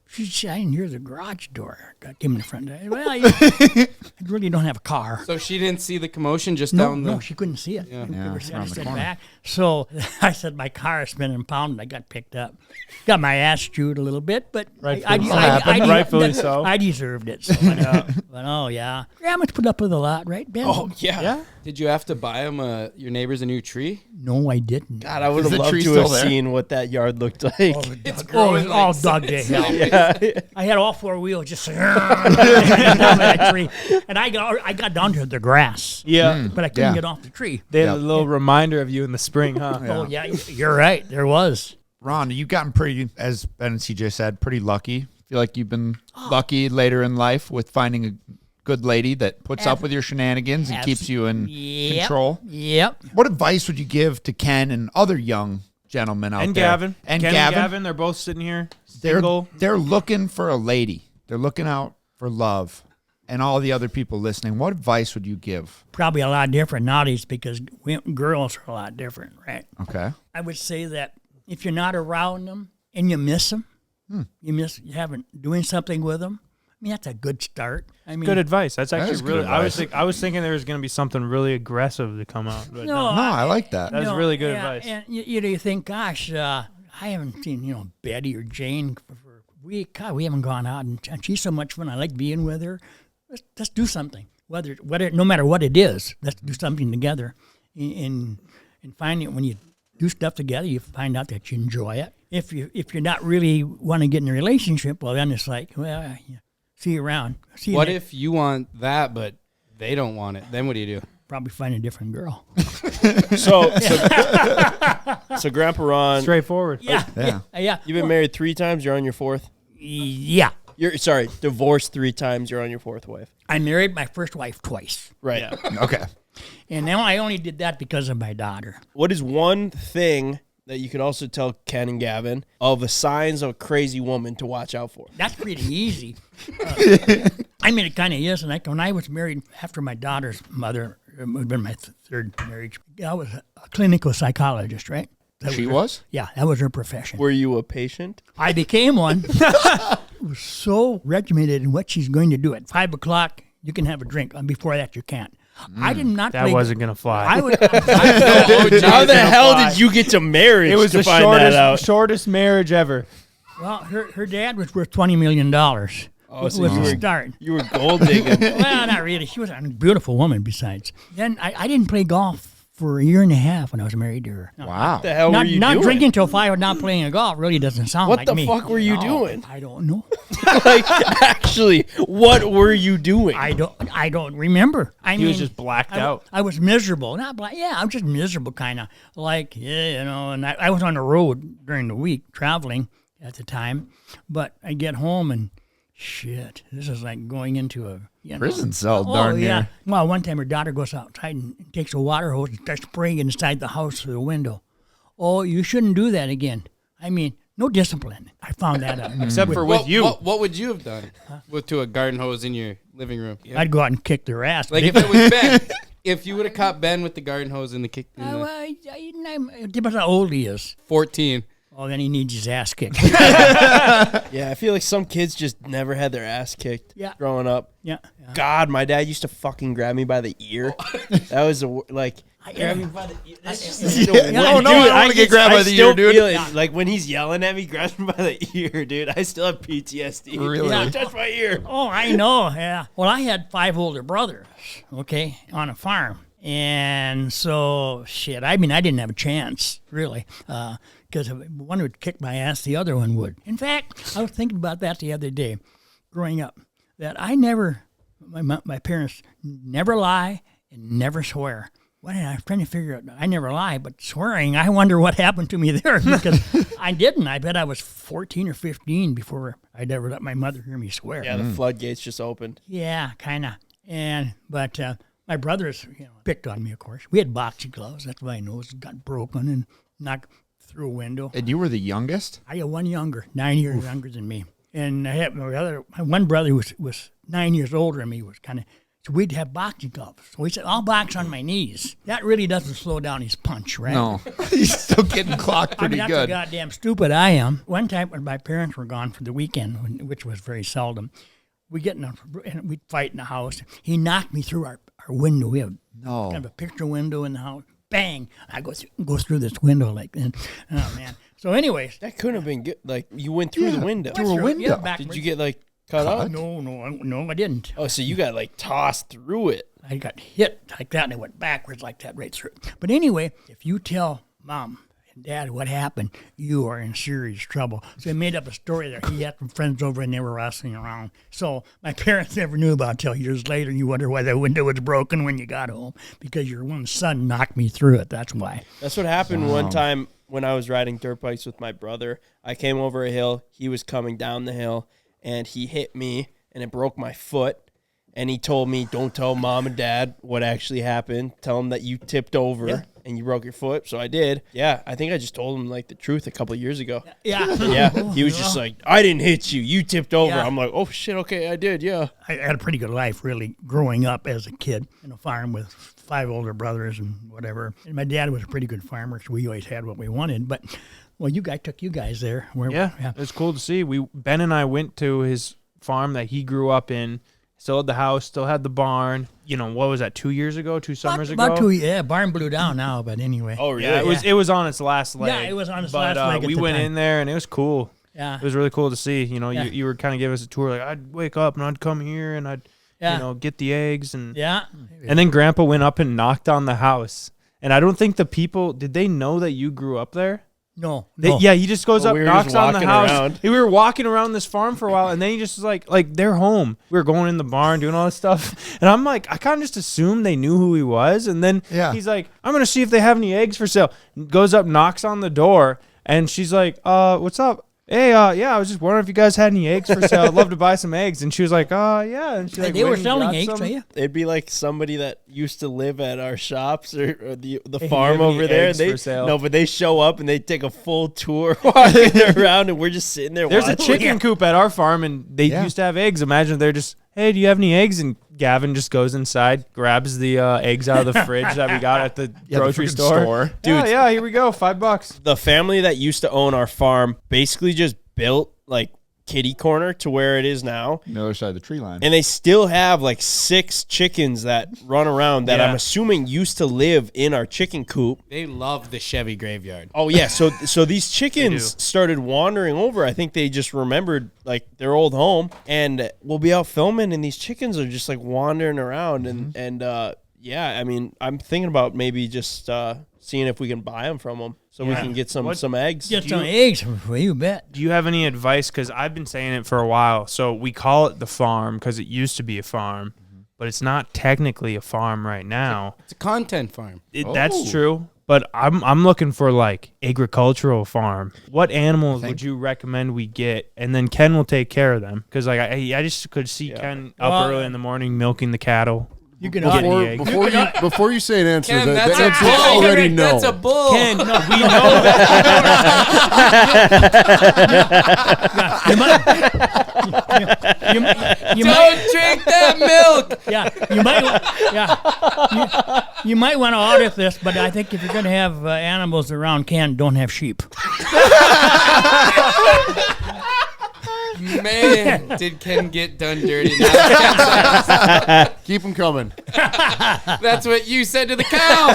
Speaker 4: she said, I didn't hear the garage door. I came in the front door. Well, I really don't have a car.
Speaker 2: So she didn't see the commotion just
Speaker 4: No,
Speaker 2: down the...
Speaker 4: no, she couldn't see it.
Speaker 2: Yeah.
Speaker 4: I said back. So I said, my car has been impounded. I got picked up. Got my ass chewed a little bit, but
Speaker 1: Rightfully so.
Speaker 4: I deserved it. So, but oh, yeah. Grandma's put up with a lot, right, Ben?
Speaker 3: Oh, yeah.
Speaker 2: Did you have to buy them your neighbors a new tree?
Speaker 4: No, I didn't.
Speaker 3: God, I would have
Speaker 5: the
Speaker 3: loved
Speaker 5: tree
Speaker 3: to have
Speaker 5: still there?
Speaker 3: seen what that yard looked like.
Speaker 2: It's growing
Speaker 4: It's all
Speaker 2: like
Speaker 4: dug to hell.
Speaker 3: Yeah.
Speaker 4: I had all four wheels just that tree, and I got down to the grass.
Speaker 1: Yeah.
Speaker 4: But I couldn't
Speaker 5: Yeah.
Speaker 4: get off the tree.
Speaker 1: They had a little reminder of you in the spring, huh?
Speaker 4: Oh yeah, you're right. There was.
Speaker 5: Ron, you've gotten pretty, as Ben and CJ said, pretty lucky. Feel like you've been lucky later in life with finding a good lady that puts up with your shenanigans and keeps you in control.
Speaker 4: Yep.
Speaker 5: What advice would you give to Ken and other young gentlemen out
Speaker 1: And
Speaker 5: there?
Speaker 1: Gavin.
Speaker 5: And
Speaker 1: Ken
Speaker 5: Gavin.
Speaker 1: and Gavin, they're both sitting here.
Speaker 5: They're,
Speaker 1: Single.
Speaker 5: they're looking for a lady. They're looking out for love. And all the other people listening, what advice would you give?
Speaker 4: Probably a lot different nowadays because girls are a lot different, right?
Speaker 5: Okay.
Speaker 4: I would say that if you're not around them and you miss them, you haven't doing something with them. I mean, that's a good start. I mean,
Speaker 1: Good advice. That's
Speaker 5: That
Speaker 1: actually
Speaker 5: is good
Speaker 1: really.
Speaker 5: advice.
Speaker 1: I was thinking there was going to be something really aggressive to come out. But
Speaker 4: No,
Speaker 5: No, I like that.
Speaker 1: That's really good advice.
Speaker 4: And you think, gosh, I haven't seen Betty or Jane for a week. God, we haven't gone out, and she's so much fun. I like being with her. Let's do something. Whether no matter what it is, let's do something together. And find it when you do stuff together, you find out that you enjoy it. If you're not really want to get in a relationship, well, then it's like, well, see you around. See you
Speaker 2: What
Speaker 4: next-
Speaker 2: if you want that, but they don't want it? Then what do you do?
Speaker 4: Probably find a different girl.
Speaker 3: So Grandpa Ron,
Speaker 1: Straightforward.
Speaker 4: Yeah.
Speaker 3: you've been married 3 times. You're on your 4th.
Speaker 4: Yeah.
Speaker 3: You're divorced 3 times. You're on your 4th wife.
Speaker 4: I married my first wife twice.
Speaker 3: Right.
Speaker 5: Okay.
Speaker 4: And now I only did that because of my daughter.
Speaker 3: What is one thing that you could also tell Ken and Gavin of the signs of a crazy woman to watch out for?
Speaker 4: That's pretty easy. I mean, it kind of is. And when I was married after my daughter's mother, it would have been my third marriage, I was a clinical psychologist, right?
Speaker 5: She was?
Speaker 4: Yeah, that was her profession.
Speaker 3: Were you a patient?
Speaker 4: I became one. Was so regimented in what she's going to do. At 5 o'clock, you can have a drink. And before that, you can't. I did not.
Speaker 1: That wasn't gonna fly.
Speaker 4: I would.
Speaker 3: How the hell did you get to marriage?
Speaker 1: It was
Speaker 3: to
Speaker 1: the
Speaker 3: find that out?
Speaker 1: shortest marriage ever.
Speaker 4: Well, her dad was worth $20 million.
Speaker 3: Oh, so
Speaker 4: was
Speaker 3: you
Speaker 4: the
Speaker 3: were,
Speaker 4: start.
Speaker 3: you were gold digging.
Speaker 4: Well, not really. She was a beautiful woman. Besides, then I didn't play golf for a year and a half when I was married to her. No.
Speaker 5: Wow.
Speaker 3: What the hell were you
Speaker 4: not
Speaker 3: doing?
Speaker 4: drinking till 5 or not playing a golf really doesn't sound
Speaker 3: What
Speaker 4: like
Speaker 3: the
Speaker 4: me.
Speaker 3: fuck were you
Speaker 4: No,
Speaker 3: doing?
Speaker 4: I don't know.
Speaker 3: Like, actually, what were you doing?
Speaker 4: I don't remember.
Speaker 1: He was just blacked out.
Speaker 4: I was miserable. Not black. Yeah, I'm just miserable, kind of like And I was on the road during the week traveling at the time, but I get home and shit. This is like going into a
Speaker 5: Prison cell, darn near.
Speaker 4: Well, one time her daughter goes outside and takes a water hose and starts spraying inside the house through the window. Oh, you shouldn't do that again. I mean, no discipline. I found that out.
Speaker 1: Except for with you.
Speaker 2: What would you have done to a garden hose in your living room?
Speaker 4: I'd go out and kick their ass.
Speaker 2: Like if it was Ben, if you would have caught Ben with the garden hose in the kick,
Speaker 4: it depends how old he is.
Speaker 2: 14.
Speaker 4: Oh, then he needs his ass kicked.
Speaker 3: Yeah, I feel like some kids just never had their ass kicked growing up.
Speaker 4: Yeah.
Speaker 3: God, my dad used to fucking grab me by the ear. That was grab me by the ear.
Speaker 5: No, I don't want to get grabbed by the ear, dude.
Speaker 3: Like when he's yelling at me, grabs me by the ear, dude. I still have PTSD.
Speaker 5: Really?
Speaker 3: Don't touch my ear.
Speaker 4: Oh, I know. Yeah. Well, I had 5 older brothers, okay, on a farm. And so, shit, I mean, I didn't have a chance, really, because one would kick my ass, the other one would. In fact, I was thinking about that the other day, growing up, that my parents never lie and never swear. I was trying to figure out, I never lie, but swearing, I wonder what happened to me there, because I didn't. I bet I was 14 or 15 before I'd ever let my mother hear me swear.
Speaker 3: Yeah, the floodgates just opened.
Speaker 4: Yeah, kind of. But my brothers, picked on me, of course. We had boxing gloves. That's why my nose got broken and knocked through a window.
Speaker 5: And you were the youngest?
Speaker 4: I had one younger, 9 years younger than me. And I had my one brother who was 9 years older than me, was kind of, so we'd have boxing gloves. So he said, I'll box on my knees. That really doesn't slow down his punch, right?
Speaker 5: No. He's still getting clocked pretty
Speaker 4: that's
Speaker 5: good.
Speaker 4: how goddamn stupid I am. One time when my parents were gone for the weekend, which was very seldom, and we'd fight in the house. He knocked me through our window. We have kind of a picture window in the house. Bang! I go through this window oh man. So anyways.
Speaker 3: That couldn't have been good. Like, you went through the window.
Speaker 5: Through a window.
Speaker 3: Did you get, cut up?
Speaker 4: No, I didn't.
Speaker 3: Oh, so you got, tossed through it.
Speaker 4: I got hit like that, and I went backwards like that right through. But anyway, if you tell Mom and Dad what happened, you are in serious trouble. So I made up a story there. He had some friends over, and they were wrestling around. So my parents never knew about it until years later, and you wonder why the window was broken when you got home, because your one son knocked me through it. That's why.
Speaker 3: That's what happened one time when I was riding dirt bikes with my brother. I came over a hill. He was coming down the hill, and he hit me, and it broke my foot. And he told me, don't tell Mom and Dad what actually happened. Tell them that you tipped over and you broke your foot. So I did. Yeah, I think I just told him, the truth a couple of years ago.
Speaker 4: Yeah.
Speaker 3: Yeah, he was just like, I didn't hit you. You tipped over.
Speaker 4: Yeah.
Speaker 3: I'm like, oh, shit, okay, I did, yeah.
Speaker 4: I had a pretty good life, really, growing up as a kid in a farm with 5 older brothers and whatever. And my dad was a pretty good farmer, so we always had what we wanted. But, well, took you guys there.
Speaker 1: Yeah, it was cool to see. Ben and I went to his farm that he grew up in. Still had the house, still had the barn. What was that, 2 years ago, 2 summers ago?
Speaker 4: About 2 years, yeah. Barn blew down now, but anyway.
Speaker 3: Oh, really?
Speaker 1: Yeah, it was on its last leg.
Speaker 4: Yeah, it was on its last leg.
Speaker 1: We went in there, and it was cool.
Speaker 4: Yeah.
Speaker 1: It was really cool to see. You were kind of giving us a tour. Like, I'd wake up, and I'd come here, and I'd, get the eggs. And then Grandpa went up and knocked on the house. And I don't think the people, did they know that you grew up there?
Speaker 4: No.
Speaker 1: Yeah, he just goes up,
Speaker 3: we were
Speaker 1: knocks
Speaker 3: just
Speaker 1: on the
Speaker 3: walking
Speaker 1: house.
Speaker 3: around.
Speaker 1: We were walking around this farm for a while, and then he just was like they're home. We were going in the barn, doing all this stuff, and I'm like, I kind of just assumed they knew who he was, and then he's like, I'm gonna see if they have any eggs for sale. Goes up, knocks on the door, and she's like, what's up? hey, yeah, I was just wondering if you guys had any eggs for sale. I'd love to buy some eggs. And she was like, yeah. And she like,
Speaker 4: They were
Speaker 1: went and
Speaker 4: selling
Speaker 1: got
Speaker 4: eggs,
Speaker 1: some.
Speaker 4: yeah.
Speaker 3: It'd be like somebody that used to live at our shops or the
Speaker 1: Hey,
Speaker 3: farm
Speaker 1: you have any
Speaker 3: over there.
Speaker 1: eggs
Speaker 3: They
Speaker 1: for sale?
Speaker 3: no, but they show up and they take a full tour walking around, and we're just sitting there.
Speaker 1: There's a
Speaker 3: watching.
Speaker 1: chicken coop at our farm, and they used to have eggs. Imagine if they're just, hey, do you have any eggs? And Gavin just goes inside, grabs the eggs out of the fridge that we got at the grocery
Speaker 5: freaking
Speaker 1: store.
Speaker 3: Dude.
Speaker 1: Yeah, here we go, $5.
Speaker 3: The family that used to own our farm basically just built like kitty corner to where it is now.
Speaker 5: The other side of the tree line.
Speaker 3: And they still have like 6 chickens that run around that
Speaker 1: Yeah.
Speaker 3: I'm assuming used to live in our chicken coop.
Speaker 2: They love the Chevy graveyard.
Speaker 3: Oh yeah, so these chickens started wandering over. I think they just remembered like their old home, and we'll be out filming, and these chickens are just like wandering around, and yeah, I mean, I'm thinking about maybe just seeing if we can buy them from them so we
Speaker 1: Yeah.
Speaker 3: can get some
Speaker 1: What-
Speaker 3: eggs.
Speaker 4: Get some eggs for you, bet.
Speaker 1: Do you have any advice? Because I've been saying it for a while. So we call it the farm because it used to be a farm, but it's not technically a farm right now.
Speaker 2: It's a content farm.
Speaker 1: That's true. But I'm looking for like agricultural farm. What animals would you recommend we get? And then Ken will take care of them. Because like I just could see Ken up
Speaker 4: Well,
Speaker 1: early in the morning milking the cattle.
Speaker 4: You can
Speaker 1: Get
Speaker 4: order.
Speaker 1: any eggs.
Speaker 6: Before you say an answer,
Speaker 2: Ken,
Speaker 6: the
Speaker 2: that's a
Speaker 6: answer
Speaker 2: bull.
Speaker 6: is already no.
Speaker 2: That's a bull.
Speaker 1: Ken, we know that.
Speaker 4: You
Speaker 2: Don't
Speaker 4: might,
Speaker 2: drink that milk.
Speaker 4: yeah, you might, you might want to audit this, but I think if you're going to have animals around, don't have sheep.
Speaker 2: Man, did Ken get done dirty? Now
Speaker 6: Keep them coming.
Speaker 2: that's what you said to the cow.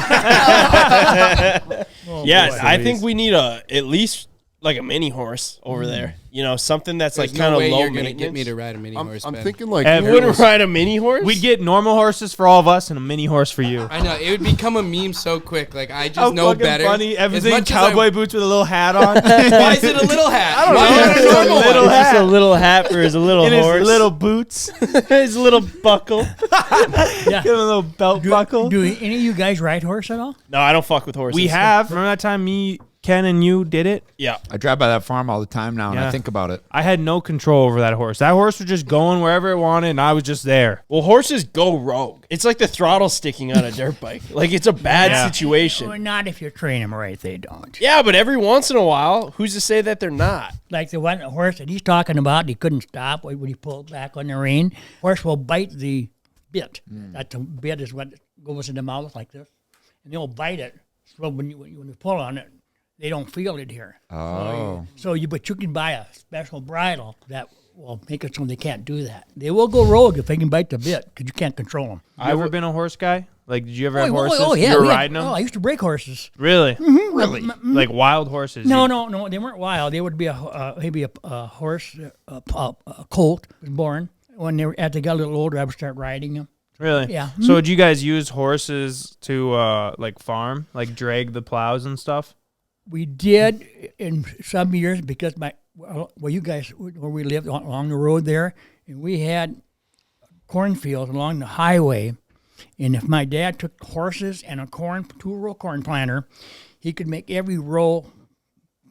Speaker 3: Yeah, I think we need at least like a mini horse over there. You know, something that's
Speaker 2: There's
Speaker 3: like
Speaker 2: no
Speaker 3: kind of
Speaker 2: way
Speaker 3: low
Speaker 2: you're gonna
Speaker 3: maintenance.
Speaker 2: get me to ride a mini horse.
Speaker 6: I'm
Speaker 2: Ben.
Speaker 6: thinking like
Speaker 1: Ever.
Speaker 3: You wouldn't ride a mini horse?
Speaker 1: We'd get normal horses for all of us and a mini horse for you.
Speaker 2: I know it would become a meme so quick. Like I just
Speaker 1: How
Speaker 2: know
Speaker 1: fucking
Speaker 2: better.
Speaker 1: funny.
Speaker 2: As
Speaker 1: Everything
Speaker 2: much as
Speaker 1: cowboy boots with a little hat on.
Speaker 2: Why is it a little hat? I don't
Speaker 1: know.
Speaker 2: Not a normal
Speaker 1: It's a little
Speaker 2: one?
Speaker 3: It's just a little hat for his little
Speaker 1: in
Speaker 3: horse.
Speaker 1: his little boots.
Speaker 3: his little buckle.
Speaker 4: Yeah.
Speaker 1: Give him a little belt buckle.
Speaker 4: Do any of you guys ride horse at all?
Speaker 3: No, I don't fuck with horses.
Speaker 1: We have. Remember that time me, Ken, and you did it?
Speaker 3: Yeah.
Speaker 5: I drive by that farm all the time now, and
Speaker 1: Yeah.
Speaker 5: I think about it.
Speaker 1: I had no control over that horse. That horse was just going wherever it wanted, and I was just there.
Speaker 3: Well, horses go rogue. It's like the throttle sticking on a dirt bike. Like, it's a bad
Speaker 1: Yeah.
Speaker 3: situation.
Speaker 4: Or not if you train them right, they don't.
Speaker 3: Yeah, but every once in a while, who's to say that they're not?
Speaker 4: Like the one horse that he's talking about, he couldn't stop when he pulled back on the rein. Horse will bite the bit. That the bit is what goes in the mouth like this, and they'll bite it. So when you pull on it, they don't feel it here.
Speaker 5: Oh.
Speaker 4: But you can buy a special bridle that will make it so they can't do that. They will go rogue if they can bite the bit because you can't control them.
Speaker 1: You ever been a horse guy? Like, did you ever have
Speaker 4: Oh,
Speaker 1: horses?
Speaker 4: oh, yeah,
Speaker 1: You were
Speaker 4: we had-
Speaker 1: riding them?
Speaker 4: Oh, I used to break horses.
Speaker 1: Really?
Speaker 5: Really?
Speaker 1: Like wild horses?
Speaker 4: No,
Speaker 1: You-
Speaker 4: no, they weren't wild. They would be maybe a horse, a colt was born. As they got a little older, I would start riding them.
Speaker 1: Really?
Speaker 4: Yeah.
Speaker 1: So, would you guys use horses to like farm, like drag the plows and stuff?
Speaker 4: We did in some years because you guys, where we lived along the road there, and we had cornfields along the highway. And if my dad took horses and a 2-row corn planter, he could make every row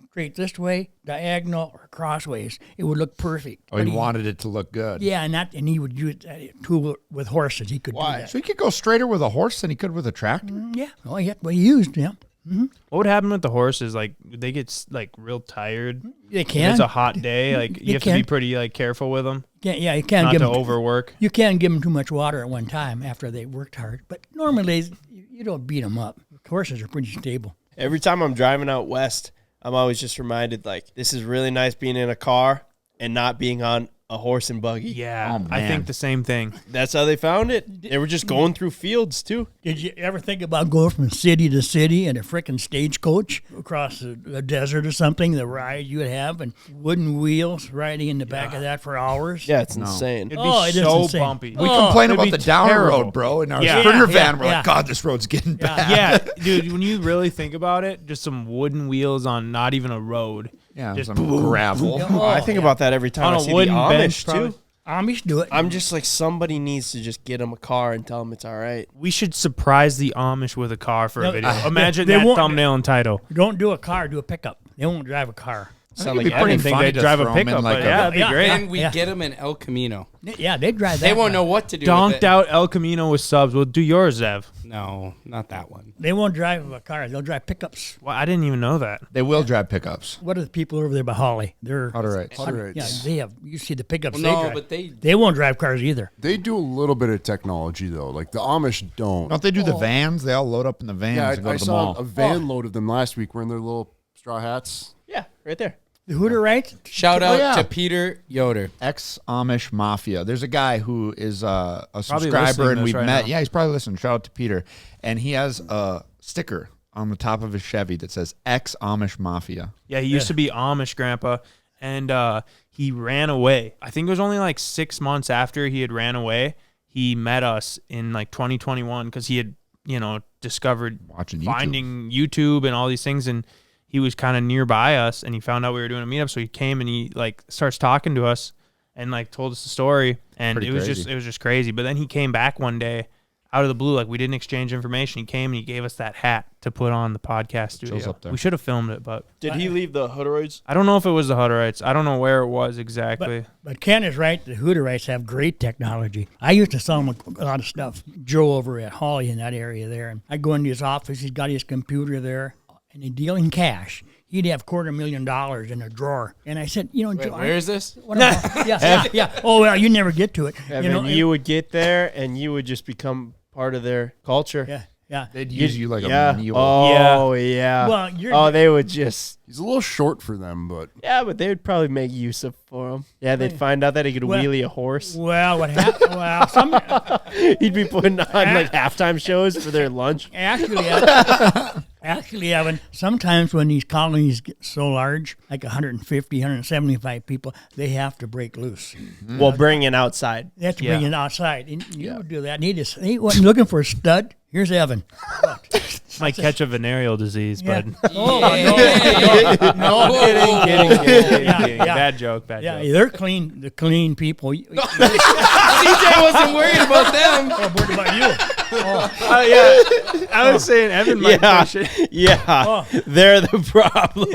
Speaker 4: straight this way, diagonal, or crossways. It would look perfect.
Speaker 5: Oh,
Speaker 4: But
Speaker 5: he wanted it to look good.
Speaker 4: Yeah, and he would use that tool with horses. He could do that.
Speaker 5: So he could go straighter with a horse than he could with a tractor?
Speaker 4: Yeah, oh yeah, what he used, yeah.
Speaker 1: What would happen with the horses? Like, they get like real tired.
Speaker 4: They
Speaker 1: If
Speaker 4: can.
Speaker 1: it's a hot day. Like, you
Speaker 4: They
Speaker 1: have to be
Speaker 4: can.
Speaker 1: pretty like careful with them,
Speaker 4: Yeah, you can't
Speaker 1: not
Speaker 4: give
Speaker 1: to
Speaker 4: them
Speaker 1: overwork.
Speaker 4: You can't give them too much water at one time after they worked hard. But normally, you don't beat them up. Horses are pretty stable.
Speaker 3: Every time I'm driving out west, I'm always just reminded, like, this is really nice being in a car and not being on a horse and buggy.
Speaker 1: Yeah,
Speaker 5: Oh,
Speaker 1: I
Speaker 5: man.
Speaker 1: think the same thing.
Speaker 3: That's how they found it. They were just going through fields, too.
Speaker 4: Did you ever think about going from city to city in a frickin' stagecoach across a desert or something, the ride you would have, and wooden wheels riding in the back of that for hours?
Speaker 3: Yeah, it's insane.
Speaker 1: It'd
Speaker 4: Oh,
Speaker 1: be
Speaker 4: it is
Speaker 1: so
Speaker 4: insane.
Speaker 1: bumpy.
Speaker 5: We
Speaker 4: Oh,
Speaker 5: complain
Speaker 1: it'd
Speaker 5: about
Speaker 1: be
Speaker 5: the down
Speaker 1: terrible.
Speaker 5: road, bro. In our
Speaker 1: Yeah.
Speaker 5: Sprinter
Speaker 4: Yeah,
Speaker 5: van, we're
Speaker 4: yeah.
Speaker 5: like, God, this road's getting bad.
Speaker 1: Yeah, dude, when you really think about it, just some wooden wheels on not even a road.
Speaker 5: Yeah,
Speaker 1: Just
Speaker 5: some
Speaker 1: boom.
Speaker 5: gravel.
Speaker 4: Oh,
Speaker 3: I think about that every time
Speaker 1: On
Speaker 3: I
Speaker 1: a
Speaker 3: see the
Speaker 1: wooden
Speaker 3: Amish,
Speaker 1: bench,
Speaker 3: too.
Speaker 1: probably.
Speaker 4: Amish do it.
Speaker 3: I'm just like, somebody needs to just get them a car and tell them it's all right.
Speaker 1: We should surprise the Amish with a car for a
Speaker 4: No,
Speaker 1: video.
Speaker 4: they
Speaker 1: Imagine
Speaker 4: won't-
Speaker 1: that thumbnail and title.
Speaker 4: Don't do a car, do a pickup. They won't drive a car.
Speaker 3: Sound
Speaker 5: It'd be
Speaker 3: like
Speaker 5: pretty
Speaker 1: think
Speaker 5: funny
Speaker 1: they'd
Speaker 5: to
Speaker 1: drive a
Speaker 5: throw 'em in
Speaker 1: pickup,
Speaker 5: like
Speaker 1: but
Speaker 5: a-
Speaker 1: yeah, that'd be
Speaker 4: Yeah.
Speaker 1: great.
Speaker 2: And we
Speaker 4: Yeah.
Speaker 2: get them in El Camino.
Speaker 4: Yeah, they drive that.
Speaker 2: They won't
Speaker 4: one.
Speaker 2: know what to do.
Speaker 1: Donked
Speaker 2: with it.
Speaker 1: out El Camino with subs. Well, do yours, Zev.
Speaker 2: No, not that one.
Speaker 4: They won't drive a car. They'll drive pickups.
Speaker 1: Well, I didn't even know that.
Speaker 5: They will drive pickups.
Speaker 4: What are the people over there by Holly? They're
Speaker 5: Hutterites.
Speaker 6: Hutterites.
Speaker 4: Yeah, they have. You see the pickups
Speaker 2: Well,
Speaker 4: they
Speaker 2: no,
Speaker 4: drive.
Speaker 2: but
Speaker 4: They won't drive cars either.
Speaker 6: They do a little bit of technology though. Like the Amish don't.
Speaker 5: Don't they do the vans? They all load up in the vans
Speaker 6: Yeah,
Speaker 5: and go
Speaker 6: I
Speaker 5: to the
Speaker 6: saw
Speaker 5: mall.
Speaker 6: a van load of them last week wearing their little straw hats.
Speaker 3: Yeah, right there.
Speaker 4: The Hutterites.
Speaker 2: Shout out
Speaker 5: yeah.
Speaker 2: to Peter Yoder.
Speaker 5: Ex-Amish Mafia. There's a guy who is a
Speaker 1: Probably
Speaker 5: subscriber,
Speaker 1: listening
Speaker 5: and
Speaker 1: to
Speaker 5: we've
Speaker 1: this right
Speaker 5: met.
Speaker 1: now.
Speaker 5: Yeah, he's probably listening. Shout out to Peter. And he has a sticker on the top of his Chevy that says Ex-Amish Mafia.
Speaker 1: Yeah, he used to be Amish grandpa, and he ran away. I think it was only like 6 months after he had ran away, he met us in like 2021 because he had, discovered
Speaker 5: Watching YouTube.
Speaker 1: finding YouTube and all these things, and he was kind of nearby us, and he found out we were doing a meetup, so he came and he like starts talking to us and like told us the story, and
Speaker 5: Pretty
Speaker 1: it was
Speaker 5: crazy.
Speaker 1: just crazy. But then he came back one day out of the blue, like we didn't exchange information. He came and he gave us that hat to put on the podcast studio.
Speaker 5: up there.
Speaker 1: We should have filmed it, but
Speaker 3: Did he leave the Hutterites?
Speaker 1: I don't know if it was the Hutterites. I don't know where it was exactly.
Speaker 4: But Ken is right. The Hutterites have great technology. I used to sell him a lot of stuff. Joe over at Harley in that area there. And I go into his office. He's got his computer there, and they deal in cash. He'd have $250,000 in a drawer. And I said, Joe,
Speaker 2: Where is this?
Speaker 4: yeah. Oh, well, you never get to it.
Speaker 3: Evan, you would get there and you would just become part of their culture.
Speaker 4: Yeah.
Speaker 5: They'd use you like
Speaker 3: Yeah.
Speaker 5: a mule.
Speaker 3: Oh, yeah.
Speaker 4: Well,
Speaker 3: they would just.
Speaker 6: He's a little short for them, but
Speaker 3: Yeah, but they would probably make use of for him. Yeah, they'd find out that he could
Speaker 4: Well-
Speaker 3: wheelie a horse.
Speaker 4: Well, what happened? Well,
Speaker 3: He'd be putting on like halftime shows for their lunch.
Speaker 4: Actually, Evan, sometimes when these colonies get so large, like 150, 175 people, they have to break loose.
Speaker 3: Well, bring it outside.
Speaker 4: They have to bring it outside. And you would do that. And he wasn't looking for a stud. Here's Evan.
Speaker 1: Might catch a venereal disease,
Speaker 4: Yeah.
Speaker 1: but
Speaker 4: No,
Speaker 1: kidding.
Speaker 4: Yeah.
Speaker 1: Bad joke.
Speaker 4: Yeah, they're clean. The clean people.
Speaker 2: CJ wasn't worried about them.
Speaker 4: What about you?
Speaker 1: I was saying Evan might push it.
Speaker 3: Yeah, they're the problem.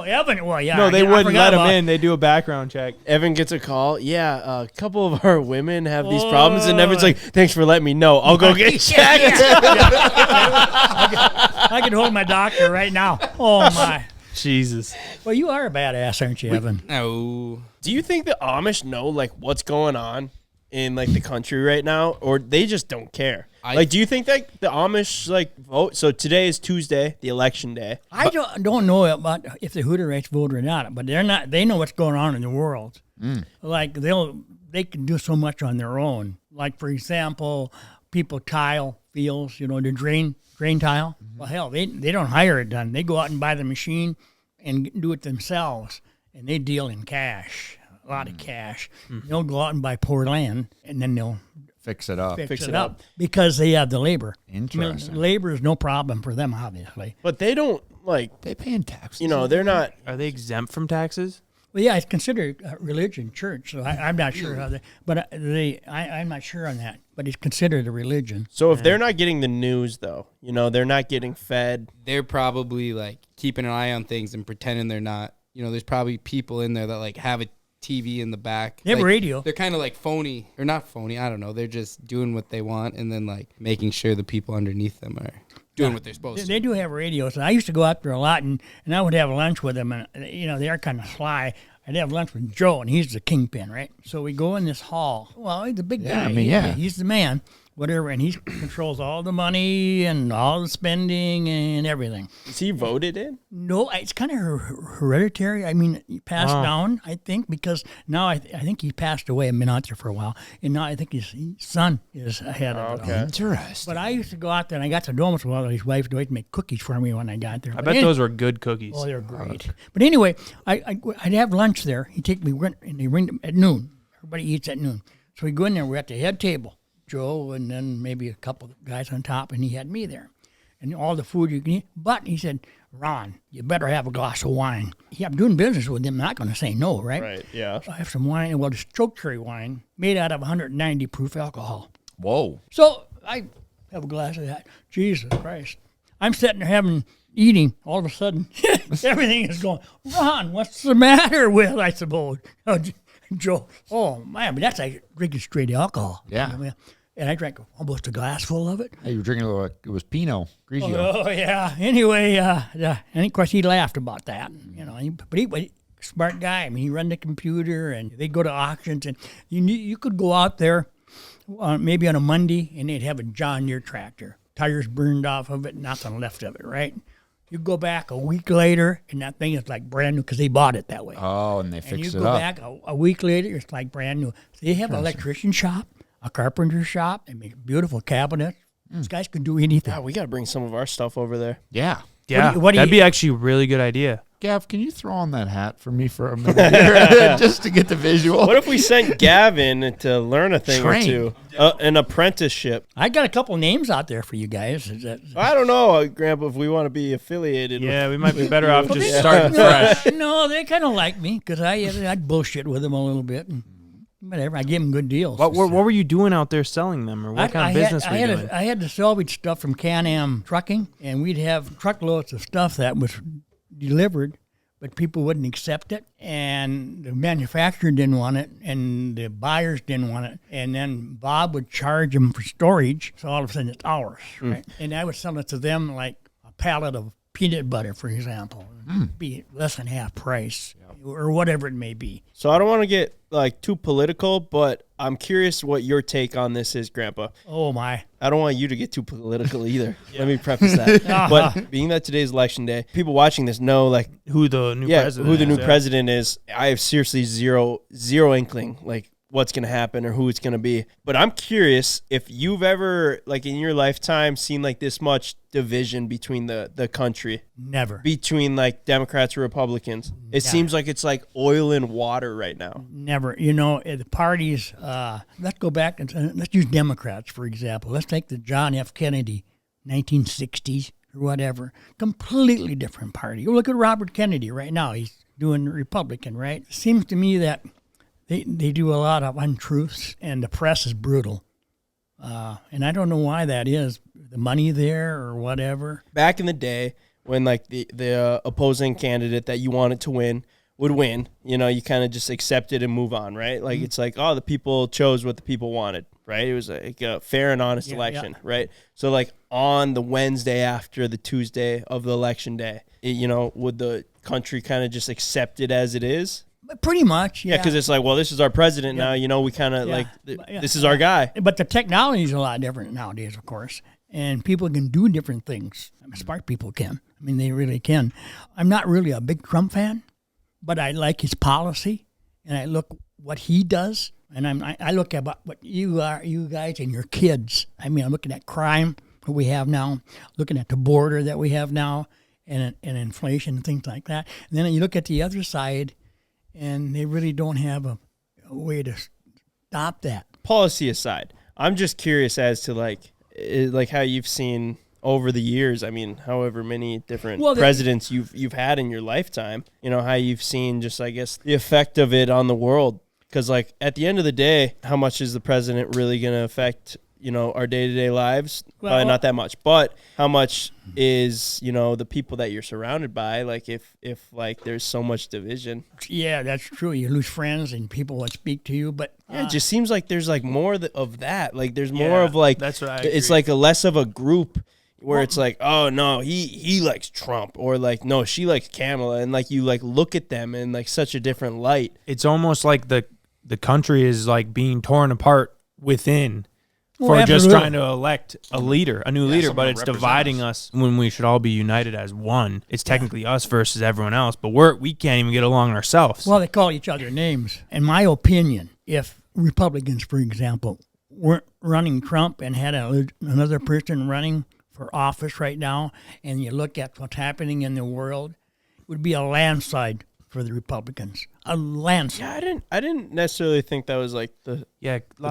Speaker 4: Evan. Well, yeah.
Speaker 1: No, they
Speaker 4: I
Speaker 1: wouldn't
Speaker 4: forgot
Speaker 1: let him
Speaker 4: about-
Speaker 1: in. They do a background check.
Speaker 3: Evan gets a call. Yeah, a couple of our women have these problems, and Evan's like, "Thanks for letting me know. I'll go get checked."
Speaker 4: I can hold my doctor right now. Oh my.
Speaker 1: Jesus.
Speaker 4: Well, you are a badass, aren't you, Evan?
Speaker 2: No.
Speaker 3: Do you think the Amish know like what's going on in like the country right now, or they just don't care? Do you think that the Amish like vote? So today is Tuesday, the election day.
Speaker 4: I don't know about if the Hutterites vote or not, but they're not. They know what's going on in the world. Like they can do so much on their own. Like for example, people tile fields, the drain tile. Well, hell, they don't hire it done. They go out and buy the machine and do it themselves, and they deal in cash, a lot of cash. They'll go out and buy poor land, and then they'll
Speaker 5: Fix it up.
Speaker 4: fix it up because they have the labor.
Speaker 5: Interesting.
Speaker 4: Labor is no problem for them, obviously.
Speaker 3: But they don't like,
Speaker 5: They paying taxes.
Speaker 3: they're not.
Speaker 1: Are they exempt from taxes?
Speaker 4: Well, yeah, it's considered a religion, church. So I'm not sure how I'm not sure on that. But it's considered a religion.
Speaker 3: So if they're not getting the news, though, they're not getting fed.
Speaker 2: They're probably like keeping an eye on things and pretending they're not. There's probably people in there that like have a TV in the back.
Speaker 4: They have
Speaker 2: like,
Speaker 4: radio.
Speaker 2: They're kind of like phony or not phony. I don't know. They're just doing what they want and then like making sure the people underneath them are doing what they're supposed to.
Speaker 4: They do have radios. I used to go out there a lot, and I would have lunch with them, and they are kind of sly. I'd have lunch with Joe, and he's the kingpin, right? So we go in this hall. Well, he's a big guy.
Speaker 5: I mean,
Speaker 4: He's the man, whatever, and he controls all the money and all the spending and everything.
Speaker 3: Is he voted in?
Speaker 4: No, it's kind of hereditary. I mean, he passed down, I think, because now I think he passed away. I've been out there for a while, and now I think his son is ahead of it.
Speaker 5: Interesting.
Speaker 4: But I used to go out there, and I got to know him so well. His wife would make cookies for me when I got there.
Speaker 1: I bet those were good cookies.
Speaker 4: Oh, they're great. But anyway, I'd have lunch there. He'd take me, and they ring at noon. Everybody eats at noon. So we go in there. We're at the head table, Joe, and then maybe a couple of guys on top, and he had me there. And all the food you can eat. But he said, Ron, you better have a glass of wine. Yeah, I'm doing business with him. I'm not going to say no, right?
Speaker 3: Right, yeah.
Speaker 4: So I have some wine. Well, it's choke cherry wine made out of 190 proof alcohol.
Speaker 5: Whoa.
Speaker 4: So I have a glass of that. Jesus Christ. I'm sitting there having eating. All of a sudden, everything is going, Ron, what's the matter with, I suppose? Joe, oh, man, but that's like drinking straight alcohol.
Speaker 5: Yeah.
Speaker 4: And I drank almost a glass full of it.
Speaker 5: Hey, you were drinking a little, it was Pinot Grigio.
Speaker 4: Oh, yeah. Anyway, and of course, he laughed about that. You know, but he was a smart guy. I mean, he ran the computer, and they'd go to auctions, and you could go out there maybe on a Monday, and they'd have a John Deere tractor. Tires burned off of it, nothing left of it, right? You go back a week later, and that thing is like brand new because they bought it that way.
Speaker 5: Oh, and they fixed it up.
Speaker 4: And you go back a week later, it's like brand new. So they have an electrician shop, a carpenter shop. They make beautiful cabinets. These guys can do anything.
Speaker 3: Yeah, we got to bring some of our stuff over there.
Speaker 5: Yeah.
Speaker 1: Yeah, that'd be actually a really good idea.
Speaker 5: Gav, can you throw on that hat for me for a minute here, just to get the visual?
Speaker 3: What if we sent Gavin to learn a thing or two? An apprenticeship.
Speaker 4: I got a couple names out there for you guys.
Speaker 3: I don't know, Grandpa, if we want to be affiliated.
Speaker 1: Yeah, we might be better off just starting fresh.
Speaker 4: No, they kind of like me because I'd bullshit with them a little bit. And whatever, I give them good deals.
Speaker 1: What were you doing out there selling them, or what kind of business were you doing?
Speaker 4: I had to salvage stuff from Can-Am Trucking, and we'd have truckloads of stuff that was delivered, but people wouldn't accept it, and the manufacturer didn't want it, and the buyers didn't want it, and then Bob would charge them for storage, so all of a sudden it's ours, right? And I would sell it to them like a pallet of peanut butter, for example, be less than half price, or whatever it may be.
Speaker 3: So I don't want to get like too political, but I'm curious what your take on this is, Grandpa.
Speaker 4: Oh my!
Speaker 3: I don't want you to get too political either. Let me preface that. But being that today's election day, people watching this know like
Speaker 1: who the new
Speaker 3: president is. I have seriously zero inkling like what's going to happen or who it's going to be. But I'm curious if you've ever, like in your lifetime, seen like this much division between the country.
Speaker 4: Never.
Speaker 3: Between like Democrats or Republicans. It seems like it's like oil and water right now.
Speaker 4: Never. You know, the parties, let's go back and let's use Democrats, for example. Let's take the John F. Kennedy, 1960s or whatever. Completely different party. You look at Robert Kennedy right now. He's doing Republican, right? It seems to me that they do a lot of untruths, and the press is brutal. And I don't know why that is. The money there or whatever.
Speaker 3: Back in the day, when like the opposing candidate that you wanted to win would win, you know, you kind of just accept it and move on, right? Like it's like, oh, the people chose what the people wanted, right? It was like a fair and honest election, right? So like on the Wednesday after the Tuesday of the election day, you know, would the country kind of just accept it as it is?
Speaker 4: Pretty much,
Speaker 3: yeah. Because it's like, well, this is our president now. You know, we kind of like, this is our guy.
Speaker 4: But the technology is a lot different nowadays, of course. And people can do different things. I mean, smart people can. I mean, they really can. I'm not really a big Trump fan, but I like his policy, and I look what he does, and I look at what you guys and your kids. I mean, I'm looking at crime that we have now, looking at the border that we have now, and inflation and things like that. And then you look at the other side, and they really don't have a way to stop that.
Speaker 3: Policy aside, I'm just curious as to like how you've seen over the years. I mean, however many different presidents you've had in your lifetime, you know, how you've seen just, I guess, the effect of it on the world. Because like at the end of the day, how much is the president really going to affect, you know, our day-to-day lives? Probably not that much. But how much is, you know, the people that you're surrounded by? Like if like there's so much division.
Speaker 4: Yeah, that's true. You lose friends and people that speak to you. But
Speaker 3: it just seems like there's like more of that. Like there's more of like,
Speaker 1: that's what I
Speaker 3: it's
Speaker 1: agree.
Speaker 3: like a less of a group where it's like, oh no, he likes Trump, or like, no, she likes Kamala, and like you like look at them in like such a different light.
Speaker 1: It's almost like the country is like being torn apart within for just trying to elect a new leader, but it's dividing us when we should all be united as one. It's technically us versus everyone else, but we can't even get along ourselves.
Speaker 4: Well, they call each other names. In my opinion, if Republicans, for example, weren't running Trump and had another person running for office right now, and you look at what's happening in the world, it would be a landslide for the Republicans. A landslide.
Speaker 3: Yeah, I didn't necessarily think that was like the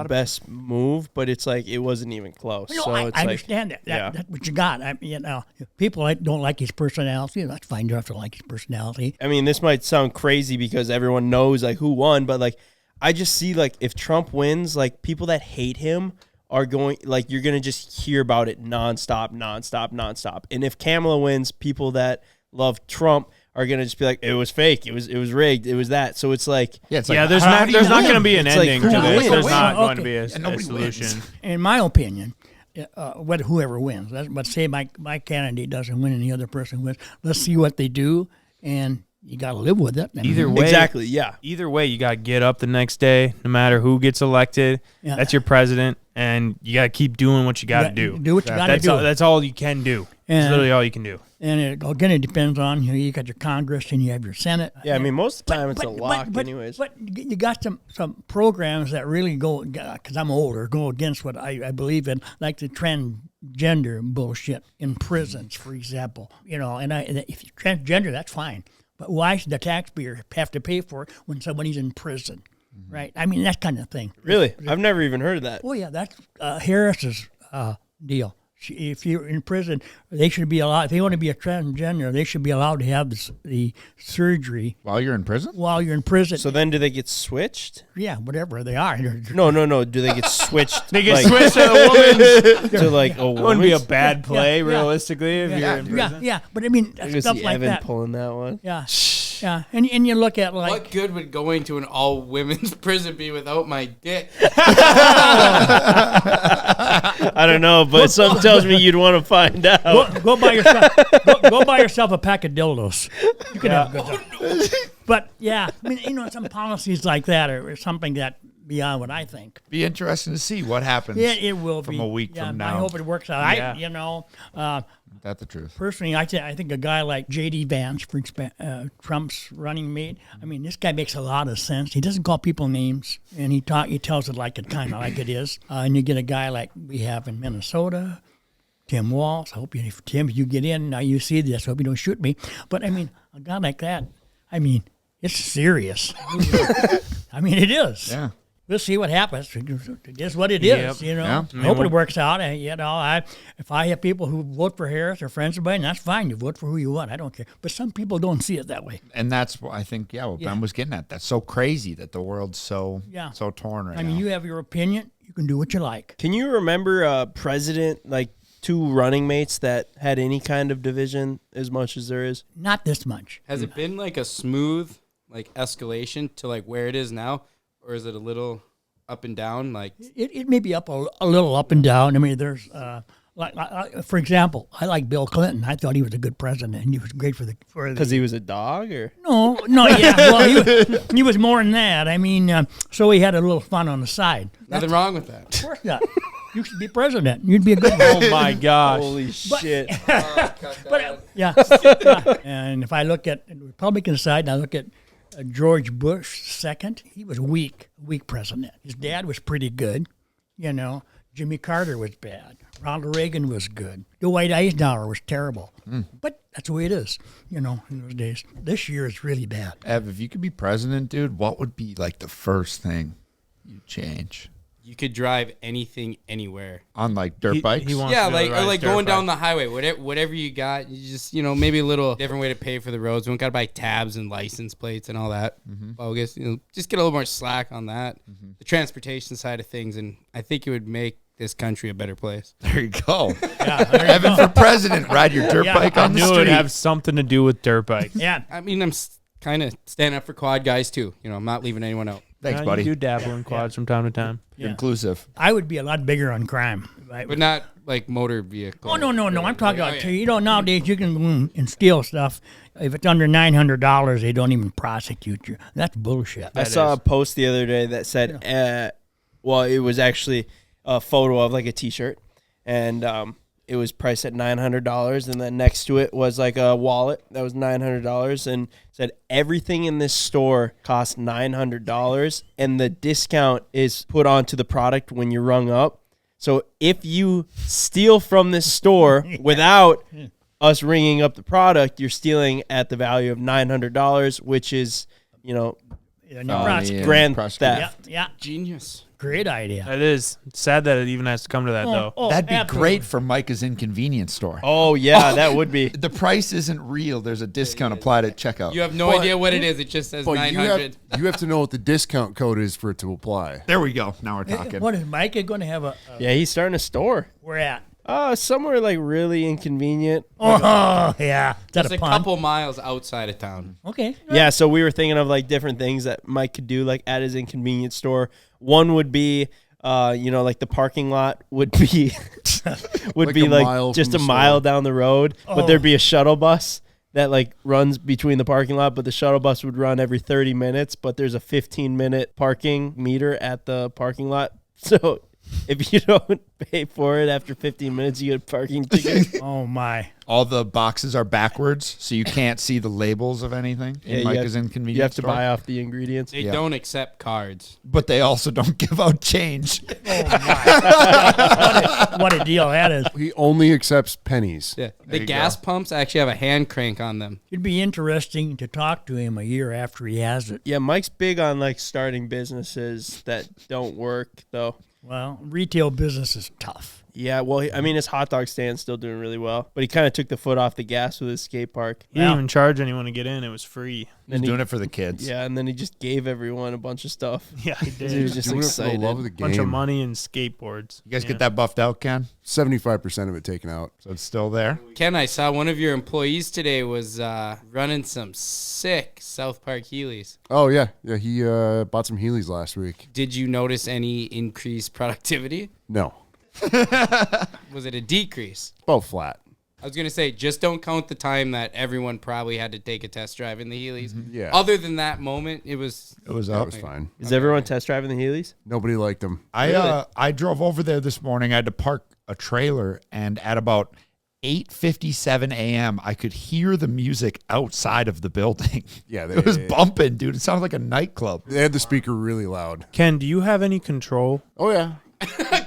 Speaker 3: best move, but it's like it wasn't even close.
Speaker 4: No,
Speaker 3: so
Speaker 4: I
Speaker 3: it's
Speaker 4: understand that. That's what you got. You know, if people don't like his personality, that's fine. You have to like his personality.
Speaker 3: I mean, this might sound crazy because everyone knows like who won, but like I just see like if Trump wins, like people that hate him are going, like, you're going to just hear about it nonstop. And if Kamala wins, people that love Trump are going to just be like, it was fake. It was rigged. It was that. So it's like,
Speaker 1: there's not going to be an ending to this. There's not going to be a solution.
Speaker 4: In my opinion, whoever wins, but say my candidate doesn't win and the other person wins, let's see what they do, and you got to live with it.
Speaker 1: Either way,
Speaker 3: exactly, yeah.
Speaker 1: Either way, you got to get up the next day, no matter who gets elected. Yeah. That's your president, and you got to keep doing what you got to do.
Speaker 4: Do what you got to do.
Speaker 1: That's all you can do. That's literally all you can do.
Speaker 4: And it depends on, you got your Congress and you have your Senate.
Speaker 3: Yeah, I mean, most of the time it's a lock anyways.
Speaker 4: But you got some programs that really go, because I'm older, go against what I believe in, like the transgender bullshit in prisons, for example. And if you're transgender, that's fine. But why should the taxpayer have to pay for it when somebody's in prison, right? I mean, that kind of thing.
Speaker 3: Really? I've never even heard of that.
Speaker 4: Oh, yeah, that's Harris's deal. If you're in prison, they should be allowed, if they want to be a transgender, they should be allowed to have the surgery.
Speaker 5: While you're in prison?
Speaker 4: While you're in prison.
Speaker 3: So then do they get switched?
Speaker 4: Yeah, whatever they are.
Speaker 3: No. Do they get switched?
Speaker 1: They get switched to a woman's.
Speaker 3: To like a woman's?
Speaker 1: It wouldn't be a bad play, realistically, if you're in prison.
Speaker 4: Yeah, but I mean, stuff like
Speaker 3: Evan
Speaker 4: that.
Speaker 3: Pulling that one.
Speaker 4: Yeah. Yeah, and you look at like...
Speaker 2: What good would going to an all-women's prison be without my dick?
Speaker 3: I don't know, but something tells me you'd want to find out.
Speaker 4: Go buy yourself. Go buy yourself a pack of dildos. You can have a good time. But yeah, I mean, some policies like that are something that beyond what I think.
Speaker 5: Be interesting to see what happens.
Speaker 4: Yeah, it will
Speaker 5: from a week from now.
Speaker 4: I hope it works out.
Speaker 5: Yeah. That's the truth.
Speaker 4: Personally, I think a guy like J.D. Vance, for Trump's running mate, I mean, this guy makes a lot of sense. He doesn't call people names, and he tells it like it kind of like it is. And you get a guy like we have in Minnesota, Tim Walz. I hope Tim, if you get in, now you see this. I hope you don't shoot me. But I mean, a guy like that, I mean, it's serious. I mean, it is.
Speaker 5: Yeah.
Speaker 4: We'll see what happens. It is what it is,
Speaker 5: Yeah.
Speaker 4: I hope it works out. If I have people who vote for Harris or friends of mine, that's fine. You vote for who you want. I don't care. But some people don't see it that way.
Speaker 5: And that's what I think, what Ben was getting at. That's so crazy that the world's so torn right now.
Speaker 4: I mean, you have your opinion. You can do what you like.
Speaker 3: Can you remember a president, like two running mates that had any kind of division as much as there is?
Speaker 4: Not this much.
Speaker 2: Has it been like a smooth escalation to like where it is now? Or is it a little up and down? Like
Speaker 4: it may be up a little up and down. I mean, there's for example, I like Bill Clinton. I thought he was a good president, and he was great for the
Speaker 3: because he was a dog, or
Speaker 4: no, yeah. Well, he was more than that. I mean, so he had a little fun on the side.
Speaker 2: Nothing wrong with that.
Speaker 4: Of course not. You should be president. You'd be a good one.
Speaker 1: Oh my gosh!
Speaker 3: Holy shit!
Speaker 4: Yeah. And if I look at the Republican side, and I look at George Bush II, he was weak president. His dad was pretty good, Jimmy Carter was bad. Ronald Reagan was good. Dwight Eisenhower was terrible. But that's the way it is, in those days. This year is really bad.
Speaker 5: Ev, if you could be president, dude, what would be like the first thing you'd change?
Speaker 2: You could drive anything anywhere
Speaker 5: on like dirt bikes.
Speaker 2: Like going down the highway. Whatever you got, you just maybe a little different way to pay for the roads. We don't got to buy tabs and license plates and all that bogus. Just get a little more slack on that. The transportation side of things, and I think it would make this country a better place.
Speaker 5: There you go. Evan for president, ride your dirt bike on the street.
Speaker 1: I knew it would have something to do with dirt bikes.
Speaker 4: Yeah,
Speaker 2: I mean, I'm kind of standing up for quad guys too. I'm not leaving anyone out.
Speaker 5: Thanks, buddy.
Speaker 1: You do dabble in quads from time to time.
Speaker 5: Yeah. Inclusive.
Speaker 4: I would be a lot bigger on crime. Right?
Speaker 2: But not like motor vehicle.
Speaker 4: Oh, no. I'm talking about, nowadays you can go and steal stuff. If it's under $900, they don't even prosecute you. That's bullshit.
Speaker 3: I saw a post the other day that said, it was actually a photo of like a T-shirt, and it was priced at $900, and then next to it was like a wallet that was $900, and said everything in this store costs $900, and the discount is put onto the product when you're rung up. So if you steal from this store without us ringing up the product, you're stealing at the value of $900, which is, grand theft.
Speaker 2: Genius.
Speaker 4: great idea.
Speaker 1: That is. It's sad that it even has to come to that, though.
Speaker 5: That'd be
Speaker 4: absolutely.
Speaker 5: great for Micah's Inconvenience Store.
Speaker 3: Oh yeah, that would be.
Speaker 5: The price isn't real. There's a discount applied at checkout.
Speaker 2: You have no idea what it is. It just says
Speaker 6: But
Speaker 2: 900.
Speaker 6: you have to know what the discount code is for it to apply.
Speaker 5: There we go. Now we're talking.
Speaker 4: What is Micah going to have
Speaker 3: Yeah, he's starting a store.
Speaker 4: Where at?
Speaker 3: Somewhere like really inconvenient.
Speaker 4: Oh, yeah. Is that
Speaker 2: It's
Speaker 4: a
Speaker 2: a
Speaker 4: pun?
Speaker 2: couple miles outside of town.
Speaker 4: Okay.
Speaker 3: Yeah, so we were thinking of like different things that Mike could do like at his inconvenience store. One would be like the parking lot would be would
Speaker 6: Like
Speaker 3: be
Speaker 6: a
Speaker 3: like
Speaker 6: mile
Speaker 3: just
Speaker 6: from
Speaker 3: a
Speaker 6: the
Speaker 3: mile
Speaker 6: store.
Speaker 3: down the road, but there'd be a shuttle bus that like runs between the parking lot, but the shuttle bus would run every 30 minutes, but there's a 15-minute parking meter at the parking lot. So if you don't pay for it after 15 minutes, you get a parking ticket.
Speaker 4: Oh, my.
Speaker 5: All the boxes are backwards, so you can't see the labels of anything in
Speaker 3: you
Speaker 5: Micah's
Speaker 3: have-
Speaker 5: Inconvenience
Speaker 3: You have to
Speaker 5: Store.
Speaker 3: buy off the ingredients.
Speaker 2: They don't accept cards.
Speaker 5: But they also don't give out change.
Speaker 4: Oh, my. What a deal that is.
Speaker 6: He only accepts pennies.
Speaker 2: Yeah.
Speaker 5: There
Speaker 2: The
Speaker 5: you
Speaker 2: gas pumps actually have a hand crank on them.
Speaker 4: It'd be interesting to talk to him a year after he has it.
Speaker 3: Yeah, Mike's big on like starting businesses that don't work though.
Speaker 4: Well, retail business is tough.
Speaker 3: Yeah, well, his hot dog stand's still doing really well, but he kind of took the foot off the gas with his skate park.
Speaker 1: He didn't even charge anyone to get in. It was free.
Speaker 5: He's doing it for the kids.
Speaker 3: Yeah, and then he just gave everyone a bunch of stuff.
Speaker 1: Yeah, he did.
Speaker 3: He was just
Speaker 6: Doing it for
Speaker 3: excited.
Speaker 6: the love of the game.
Speaker 1: Bunch of money and skateboards.
Speaker 5: You guys get that buffed out, Ken?
Speaker 6: 75% of it taken out.
Speaker 5: So it's still there?
Speaker 2: Ken, I saw one of your employees today was running some sick South Park Heelys.
Speaker 6: Oh yeah, he bought some Heelys last week.
Speaker 2: Did you notice any increased productivity?
Speaker 6: No,
Speaker 2: Was it a decrease?
Speaker 6: both flat.
Speaker 2: I was going to say, just don't count the time that everyone probably had to take a test drive in the Heelys.
Speaker 6: Yeah,
Speaker 2: Other than that moment, it was...
Speaker 5: It was
Speaker 6: that
Speaker 5: up.
Speaker 6: was fine.
Speaker 3: Is everyone test driving the Heelys?
Speaker 6: Nobody liked them.
Speaker 5: I drove over there this morning. I had to park a trailer, and at about 8:57 a.m., I could hear the music outside of the building.
Speaker 6: Yeah,
Speaker 5: It was bumping, dude. It sounded like a nightclub.
Speaker 6: They had the speaker really loud.
Speaker 1: Ken, do you have any control?
Speaker 6: Oh yeah,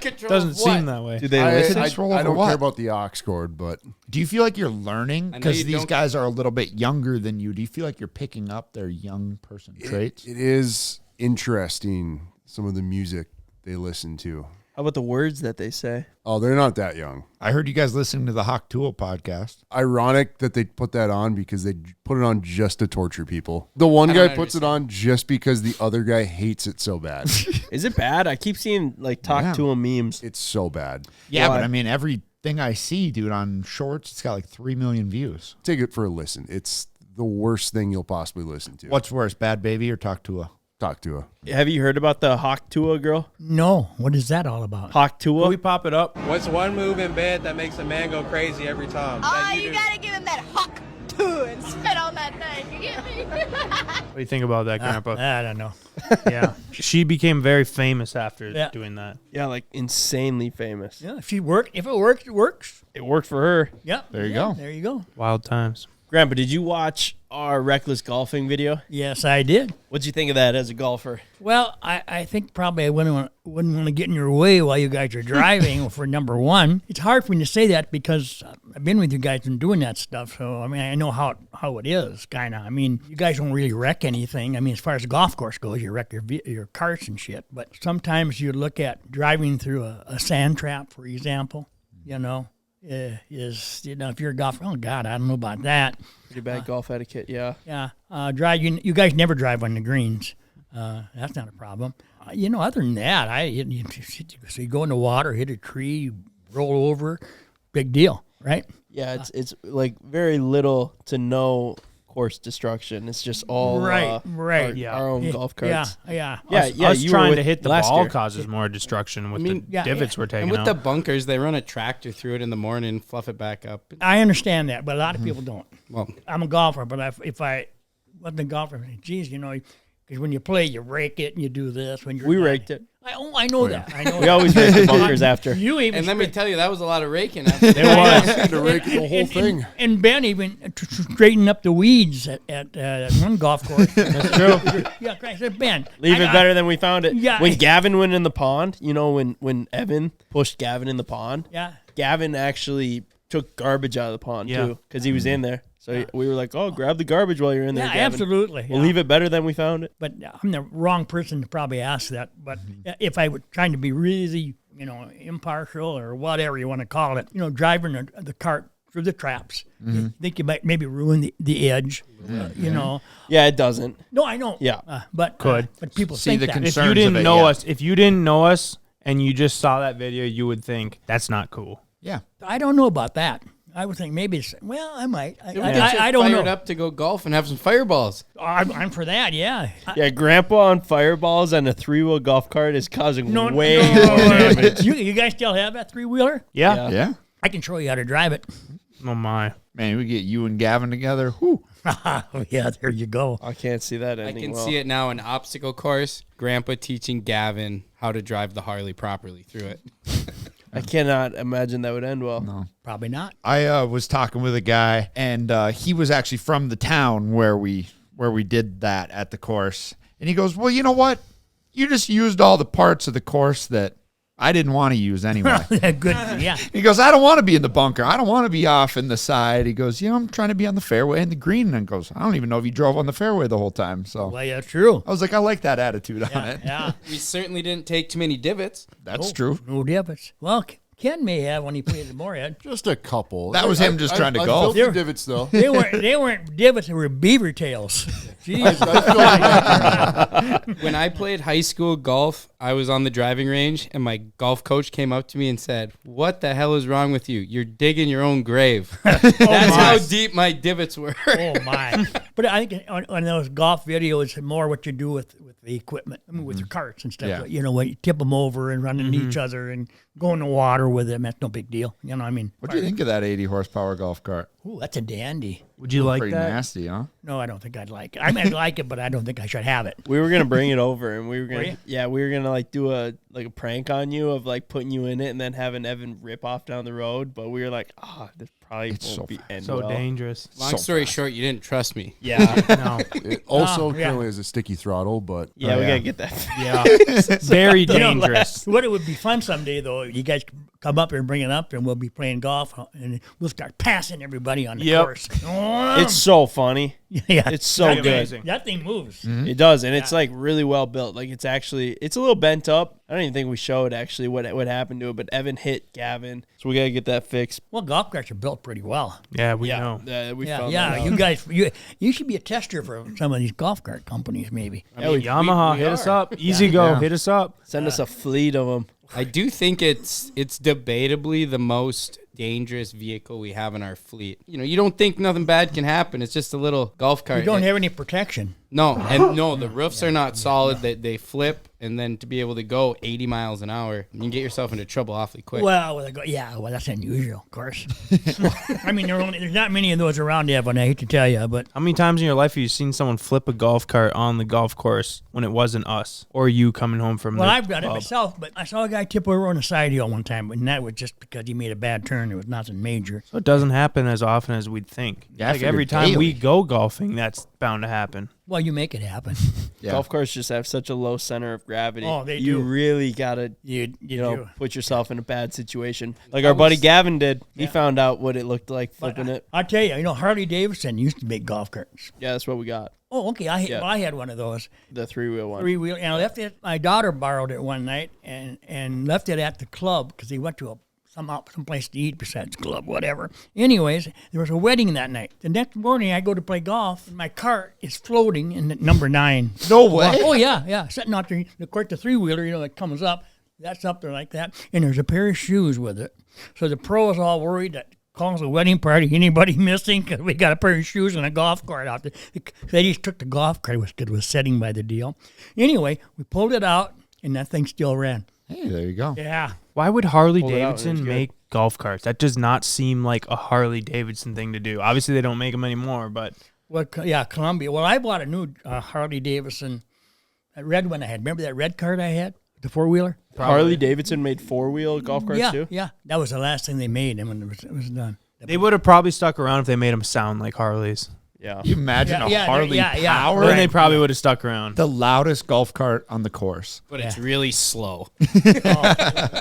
Speaker 2: Control
Speaker 1: Doesn't
Speaker 2: of
Speaker 1: seem
Speaker 2: what?
Speaker 1: that way.
Speaker 3: Do they
Speaker 6: I
Speaker 3: listen?
Speaker 5: Control over
Speaker 6: don't
Speaker 5: what?
Speaker 6: care about the aux cord, but
Speaker 5: Do you feel like you're learning?
Speaker 2: I know
Speaker 5: Because
Speaker 2: you
Speaker 5: these
Speaker 2: don't-
Speaker 5: guys are a little bit younger than you. Do you feel like you're picking up their young person traits?
Speaker 6: it is interesting some of the music they listen to.
Speaker 3: How about the words that they say?
Speaker 6: Oh, they're not that young.
Speaker 5: I heard you guys listening to the Hawk Tool podcast.
Speaker 6: Ironic that they put that on because they put it on just to torture people. The one
Speaker 2: I
Speaker 6: guy
Speaker 2: don't
Speaker 6: puts it on just because the other guy hates it so bad.
Speaker 3: Is it bad? I keep seeing like talk to him memes.
Speaker 6: It's so bad.
Speaker 5: Yeah,
Speaker 3: Why?
Speaker 5: but I mean, everything I see, dude, on shorts, it's got like 3 million views.
Speaker 6: Take it for a listen. It's the worst thing you'll possibly listen to.
Speaker 5: What's worse, Bad Baby or Talk to a?
Speaker 6: Talk to her.
Speaker 3: Have you heard about the Hawk Tua girl?
Speaker 4: No. What is that all about?
Speaker 3: Hawk
Speaker 1: Can
Speaker 3: Tua?
Speaker 1: we pop it up?
Speaker 7: What's one move in bed that makes a man go crazy every time?
Speaker 8: Oh,
Speaker 7: That
Speaker 8: you
Speaker 7: do?
Speaker 8: gotta give him that hawk too and spit on that thing. You get me?
Speaker 1: What do you think about that, Grandpa?
Speaker 4: I don't know.
Speaker 1: Yeah. She became very famous after
Speaker 4: Yeah.
Speaker 1: doing that.
Speaker 3: Yeah, like insanely famous.
Speaker 4: Yeah, if it works, it works.
Speaker 3: It worked for her.
Speaker 4: Yeah.
Speaker 5: There you
Speaker 4: yeah,
Speaker 5: go.
Speaker 4: There you go.
Speaker 1: Wild times.
Speaker 3: Grandpa, did you watch our reckless golfing video?
Speaker 4: Yes, I did.
Speaker 3: What'd you think of that as a golfer?
Speaker 4: Well, I think probably I wouldn't want to get in your way while you guys are driving for number one. It's hard for me to say that because I've been with you guys and doing that stuff. So, I mean, I know how it is, kind of. I mean, you guys don't really wreck anything. I mean, as far as the golf course goes, you wreck your carts and shit. But sometimes you look at driving through a sand trap, for example, if you're a golfer, oh, God, I don't know about that.
Speaker 3: Pretty bad golf etiquette, yeah.
Speaker 4: Yeah, you guys never drive on the greens. That's not a problem. Other than that, so you go in the water, hit a tree, roll over, big deal, right?
Speaker 3: Yeah, it's like very little to no course destruction. It's just all
Speaker 4: Right,
Speaker 3: our own golf carts.
Speaker 4: Yeah.
Speaker 1: Us
Speaker 3: you were
Speaker 1: trying
Speaker 3: with
Speaker 1: to hit the
Speaker 3: last
Speaker 1: ball
Speaker 3: year.
Speaker 1: causes more destruction with the
Speaker 4: yeah,
Speaker 1: divots we're
Speaker 2: And
Speaker 1: taking
Speaker 2: with
Speaker 1: out.
Speaker 2: the bunkers, they run a tractor through it in the morning, fluff it back up.
Speaker 4: I understand that, but a lot of people don't.
Speaker 2: Well,
Speaker 4: I'm a golfer, but if I wasn't a golfer, geez, because when you play, you rake it and you do this. When
Speaker 3: We raked it.
Speaker 4: I know that. I know
Speaker 3: We always rake the bunkers after.
Speaker 4: You even
Speaker 2: and let me tell you, that was a lot of raking.
Speaker 1: it was.
Speaker 6: To rake the whole thing.
Speaker 4: And Ben even straightened up the weeds at one golf course.
Speaker 1: That's true.
Speaker 4: Yeah, I said, Ben,
Speaker 3: Leave it better than we found it.
Speaker 4: Yeah.
Speaker 3: When Gavin went in the pond, when Evan pushed Gavin in the pond,
Speaker 4: Yeah.
Speaker 3: Gavin actually took garbage out of the pond
Speaker 1: Yeah.
Speaker 3: too, because he was in there. So we were like, "Oh, grab the garbage while you're in there."
Speaker 4: Yeah,
Speaker 3: Gavin.
Speaker 4: absolutely.
Speaker 3: We'll
Speaker 4: yeah.
Speaker 3: leave it better than we found it.
Speaker 4: But I'm the wrong person to probably ask that. But if I were trying to be really, impartial or whatever you want to call it, driving the cart through the traps, you think you might maybe ruin the edge,
Speaker 3: Yeah, it doesn't.
Speaker 4: No, I know.
Speaker 3: Yeah.
Speaker 4: But people
Speaker 5: See
Speaker 4: think
Speaker 5: the
Speaker 4: that.
Speaker 5: concern.
Speaker 1: If you
Speaker 5: Concerns
Speaker 1: didn't
Speaker 5: of it,
Speaker 1: know
Speaker 5: yeah.
Speaker 1: us, if you didn't know us and you just saw that video, you would think that's not cool.
Speaker 5: Yeah.
Speaker 4: I don't know about that. I would think maybe I might.
Speaker 2: It would get you
Speaker 4: I don't
Speaker 2: fired
Speaker 4: know.
Speaker 2: up to go golf and have some fireballs.
Speaker 4: I'm for that, yeah.
Speaker 3: Yeah, Grandpa on fireballs and a 3-wheel golf cart is causing
Speaker 4: No,
Speaker 3: way
Speaker 4: no.
Speaker 3: more damage.
Speaker 4: You guys still have that 3-wheeler?
Speaker 1: Yeah.
Speaker 5: Yeah.
Speaker 4: I can show you how to drive it.
Speaker 1: Oh my.
Speaker 5: Man, we get you and Gavin together. Whew.
Speaker 4: Yeah, there you go.
Speaker 3: I can't see that
Speaker 2: I
Speaker 3: ending
Speaker 2: can
Speaker 3: well.
Speaker 2: see it now, an obstacle course. Grandpa teaching Gavin how to drive the Harley properly through it.
Speaker 3: I cannot imagine that would end well.
Speaker 5: No.
Speaker 4: Probably not.
Speaker 5: I was talking with a guy, and he was actually from the town where we did that at the course. And he goes, "Well, you know what? You just used all the parts of the course that I didn't want to use anyway."
Speaker 4: Good, yeah.
Speaker 5: He goes, "I don't want to be in the bunker. I don't want to be off in the side." He goes, I'm trying to be on the fairway and the green. And goes, "I don't even know if you drove on the fairway the whole time." So
Speaker 4: Well, yeah, true.
Speaker 5: I was like, I like that attitude on it.
Speaker 4: Yeah,
Speaker 2: We certainly didn't take too many divots.
Speaker 5: That's true.
Speaker 4: no divots. Well, Ken may have when he played at Moorhead.
Speaker 6: Just a couple.
Speaker 5: That was him just trying to
Speaker 6: I
Speaker 5: golf.
Speaker 6: filled the divots though.
Speaker 4: They weren't divots. They were beaver tails. Jeez.
Speaker 2: When I played high school golf, I was on the driving range, and my golf coach came up to me and said, "What the hell is wrong with you? You're digging your own grave." That's how deep my divots were.
Speaker 4: Oh my! But I think on those golf videos, it's more what you do with the equipment, with your carts and stuff.
Speaker 5: Yeah.
Speaker 4: When you tip them over and run into each other and go in the water with them. That's no big deal. I mean.
Speaker 5: What do you think of that 80 horsepower golf cart?
Speaker 4: Ooh, that's a dandy.
Speaker 1: Would you like
Speaker 5: Pretty
Speaker 1: that?
Speaker 5: nasty, huh?
Speaker 4: No, I don't think I'd like it. I mean, I'd like it, but I don't think I should have it.
Speaker 3: We were gonna bring it over, and we were
Speaker 4: Were
Speaker 3: gonna,
Speaker 4: you?
Speaker 3: we were gonna like do a prank on you of like putting you in it and then having Evan rip off down the road. But we were like, this probably
Speaker 5: It's
Speaker 3: won't
Speaker 5: so
Speaker 3: be
Speaker 5: fast.
Speaker 3: end
Speaker 1: So
Speaker 3: well.
Speaker 1: dangerous.
Speaker 2: Long
Speaker 5: So
Speaker 2: story
Speaker 5: fast.
Speaker 2: short, you didn't trust me.
Speaker 3: Yeah,
Speaker 1: No.
Speaker 6: It also
Speaker 4: yeah.
Speaker 6: currently has a sticky throttle, but
Speaker 3: yeah,
Speaker 5: Oh,
Speaker 3: we
Speaker 5: yeah.
Speaker 3: gotta get that.
Speaker 1: Yeah. Very dangerous.
Speaker 4: What it would be fun someday, though, you guys come up here and bring it up, and we'll be playing golf, and we'll start passing everybody on the
Speaker 1: Yep.
Speaker 4: course.
Speaker 3: It's so funny.
Speaker 4: yeah,
Speaker 3: It's so
Speaker 1: Pretty
Speaker 3: good.
Speaker 1: amazing.
Speaker 4: that thing moves.
Speaker 3: It does, and it's like really well built. Like it's a little bent up. I don't even think we showed actually what happened to it, but Evan hit Gavin, so we gotta get that fixed.
Speaker 4: Well, golf carts are built pretty well.
Speaker 1: Yeah, we know.
Speaker 3: We
Speaker 4: Yeah,
Speaker 3: found
Speaker 4: yeah.
Speaker 3: that out.
Speaker 4: You guys, you should be a tester for some of these golf cart companies, maybe.
Speaker 1: Yamaha,
Speaker 2: we
Speaker 1: hit us
Speaker 2: are.
Speaker 1: up. Easy go,
Speaker 5: Yeah.
Speaker 1: hit us up.
Speaker 3: Send us a fleet of them.
Speaker 2: I do think it's debatably the most dangerous vehicle we have in our fleet. You don't think nothing bad can happen. It's just a little golf cart.
Speaker 4: You don't have any protection.
Speaker 2: No, the roofs are not solid. They flip, and then to be able to go 80 miles an hour, you can get yourself into trouble awfully quick.
Speaker 4: Well, that's unusual, of course. I mean, there's not many of those around, Evan. I hate to tell you, but
Speaker 1: How many times in your life have you seen someone flip a golf cart on the golf course when it wasn't us or you coming home from
Speaker 4: well,
Speaker 1: the
Speaker 4: I've done it
Speaker 1: pub?
Speaker 4: myself. But I saw a guy tip over on a side hill one time, and that was just because he made a bad turn. It was nothing major.
Speaker 1: So it doesn't happen as often as we'd think.
Speaker 5: Yeah, I
Speaker 1: Like
Speaker 5: figured
Speaker 1: every time
Speaker 5: daily.
Speaker 1: we go golfing, that's bound to happen.
Speaker 4: Well, you make it happen.
Speaker 5: Yeah.
Speaker 3: Golf carts just have such a low center of gravity.
Speaker 4: Oh, they
Speaker 3: You
Speaker 4: do.
Speaker 3: really gotta,
Speaker 4: You do.
Speaker 3: put yourself in a bad situation. Like our buddy Gavin did. He found out what it looked like
Speaker 4: But
Speaker 3: flipping it.
Speaker 4: I tell you, Harley Davidson used to make golf carts.
Speaker 3: Yeah, that's what we got.
Speaker 4: Oh, okay. I had one of those.
Speaker 3: The 3-wheel one.
Speaker 4: 3-wheel, and I left it. My daughter borrowed it one night and left it at the club because he went to someplace to eat besides club, whatever. Anyways, there was a wedding that night. The next morning, I go to play golf, and my cart is floating in at number 9.
Speaker 5: No way.
Speaker 4: Oh yeah, sitting out there. Of course, the 3-wheeler, that comes up. That's up there like that, and there's a pair of shoes with it. So the pro is all worried that. Calls a wedding party. Anybody missing? Because we got a pair of shoes and a golf cart out there. They just took the golf cart. It was setting by the deal. Anyway, we pulled it out, and that thing still ran.
Speaker 5: Hey, there you go.
Speaker 4: Yeah.
Speaker 1: Why would Harley
Speaker 3: Pull it out and it's
Speaker 1: Davidson
Speaker 3: good.
Speaker 1: make golf carts? That does not seem like a Harley Davidson thing to do. Obviously, they don't make them anymore, but
Speaker 4: Well, yeah, Columbia. Well, I bought a new Harley Davidson, that red one I had. Remember that red cart I had? The 4-wheeler?
Speaker 3: Harley Davidson made 4-wheel golf carts
Speaker 4: Yeah,
Speaker 3: too?
Speaker 4: yeah. That was the last thing they made, and when it was done.
Speaker 1: they would have probably stuck around if they made them sound like Harleys.
Speaker 3: Yeah.
Speaker 5: You imagine a Harley power?
Speaker 1: Then they probably would have stuck around.
Speaker 5: The loudest golf cart on the course.
Speaker 2: But it's really slow.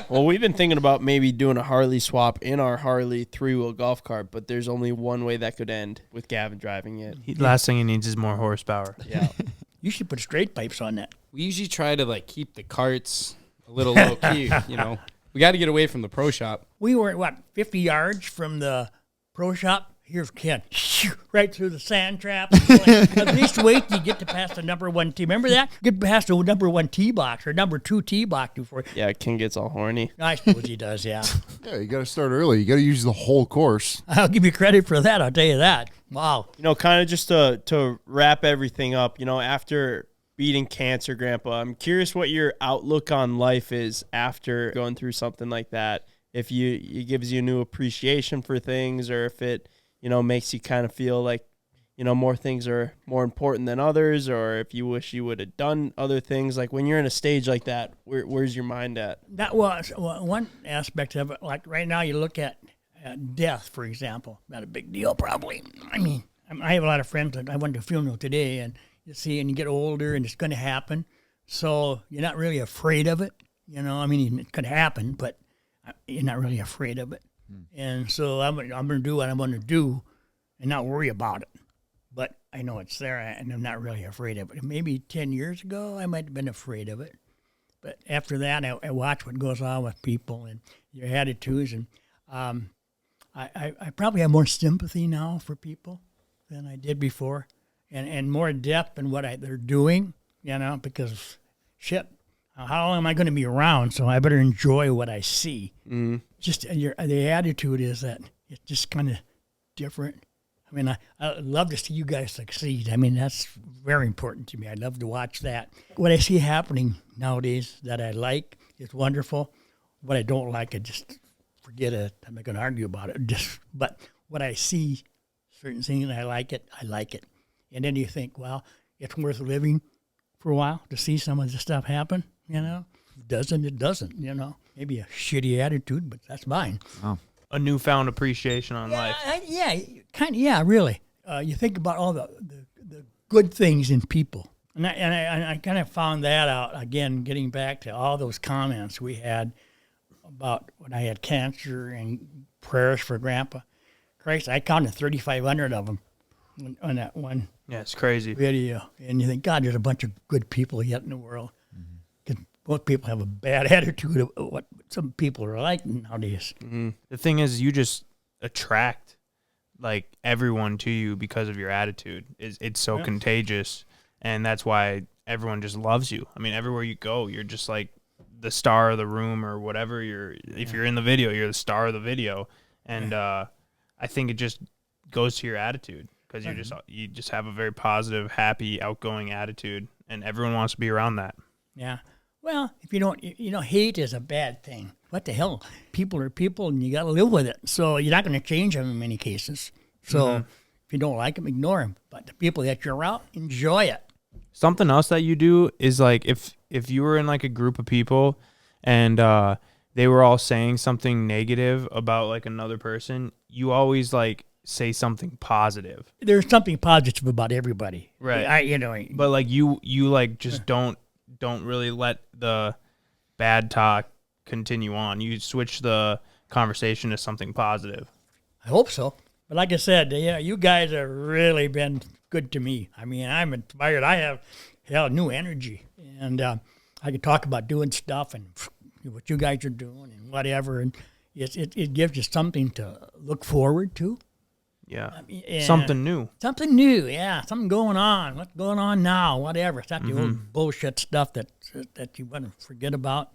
Speaker 3: Well, we've been thinking about maybe doing a Harley swap in our Harley 3-wheel golf cart, but there's only one way that could end with Gavin driving it.
Speaker 1: Last thing he needs is more horsepower.
Speaker 3: Yeah.
Speaker 4: You should put straight pipes on that.
Speaker 2: We usually try to like keep the carts a little low key, you know. We got to get away from the pro shop.
Speaker 4: We were, 50 yards from the pro shop? Here's Ken, right through the sand trap. At least wait till you get to past the number 1 tee. Remember that? Get past the number 1 tee box or number 2 tee box before.
Speaker 3: Yeah, Ken gets all horny.
Speaker 4: I suppose he does, yeah.
Speaker 6: Yeah, you got to start early. You got to use the whole course.
Speaker 4: I'll give you credit for that. I'll tell you that. Wow.
Speaker 3: You know, kind of just to wrap everything up, you know, after beating cancer, Grandpa, I'm curious what your outlook on life is after going through something like that. If it gives you a new appreciation for things, or if it, you know, makes you kind of feel like, you know, more things are more important than others, or if you wish you would have done other things. Like when you're in a stage like that, where's your mind at?
Speaker 4: That was one aspect of it. Like right now, you look at death, for example. Not a big deal, probably. I mean, I have a lot of friends that I went to a funeral today, and you see, and you get older, and it's going to happen. So you're not really afraid of it. You know, I mean, it could happen, but you're not really afraid of it. And so I'm going to do what I'm going to do and not worry about it. But I know it's there, and I'm not really afraid of it. Maybe 10 years ago, I might have been afraid of it. But after that, I watch what goes on with people and their attitudes. And I probably have more sympathy now for people than I did before, and more depth in what they're doing, you know, because, shit, how long am I going to be around? So I better enjoy what I see. Just the attitude is that it's just kind of different. I mean, I love to see you guys succeed. I mean, that's very important to me. I love to watch that. What I see happening nowadays that I like is wonderful. What I don't like, I just forget it. I'm not going to argue about it. But what I see, certain things, I like it. And then you think, well, it's worth living for a while to see some of this stuff happen, you know? If it doesn't, you know? Maybe a shitty attitude, but that's mine.
Speaker 5: Oh.
Speaker 1: A newfound appreciation on life.
Speaker 4: Yeah, really. You think about all the good things in people. And I kind of found that out, again, getting back to all those comments we had about when I had cancer and prayers for Grandpa. Christ, I counted 3,500 of them on that one.
Speaker 1: Yeah, it's crazy.
Speaker 4: Video. And you think, God, there's a bunch of good people yet in the world. Because most people have a bad attitude of what some people are like nowadays.
Speaker 1: The thing is, you just attract like everyone to you because of your attitude. It's so contagious, and that's why everyone just loves you. I mean, everywhere you go, you're just like the star of the room or whatever. If you're in the video, you're the star of the video, and I think it just goes to your attitude, because you just have a very positive, happy, outgoing attitude, and everyone wants to be around that.
Speaker 4: Yeah. Well, if you don't, hate is a bad thing. What the hell? People are people, and you got to live with it. So you're not going to change them in many cases. So if you don't like them, ignore them. But the people that you're around, enjoy it.
Speaker 1: Something else that you do is like if you were in like a group of people and they were all saying something negative about like another person, you always like say something positive.
Speaker 4: There's something positive about everybody,
Speaker 1: right? But like you like just don't really let the bad talk continue on. You switch the conversation to something positive.
Speaker 4: I hope so. But like I said, you guys have really been good to me. I mean, I'm inspired. I have new energy, and I can talk about doing stuff and what you guys are doing and whatever, and it gives you something to look forward to.
Speaker 1: Yeah, something new.
Speaker 4: Something new, yeah. Something going on. What's going on now? Whatever. It's not the old bullshit stuff that you want to forget about.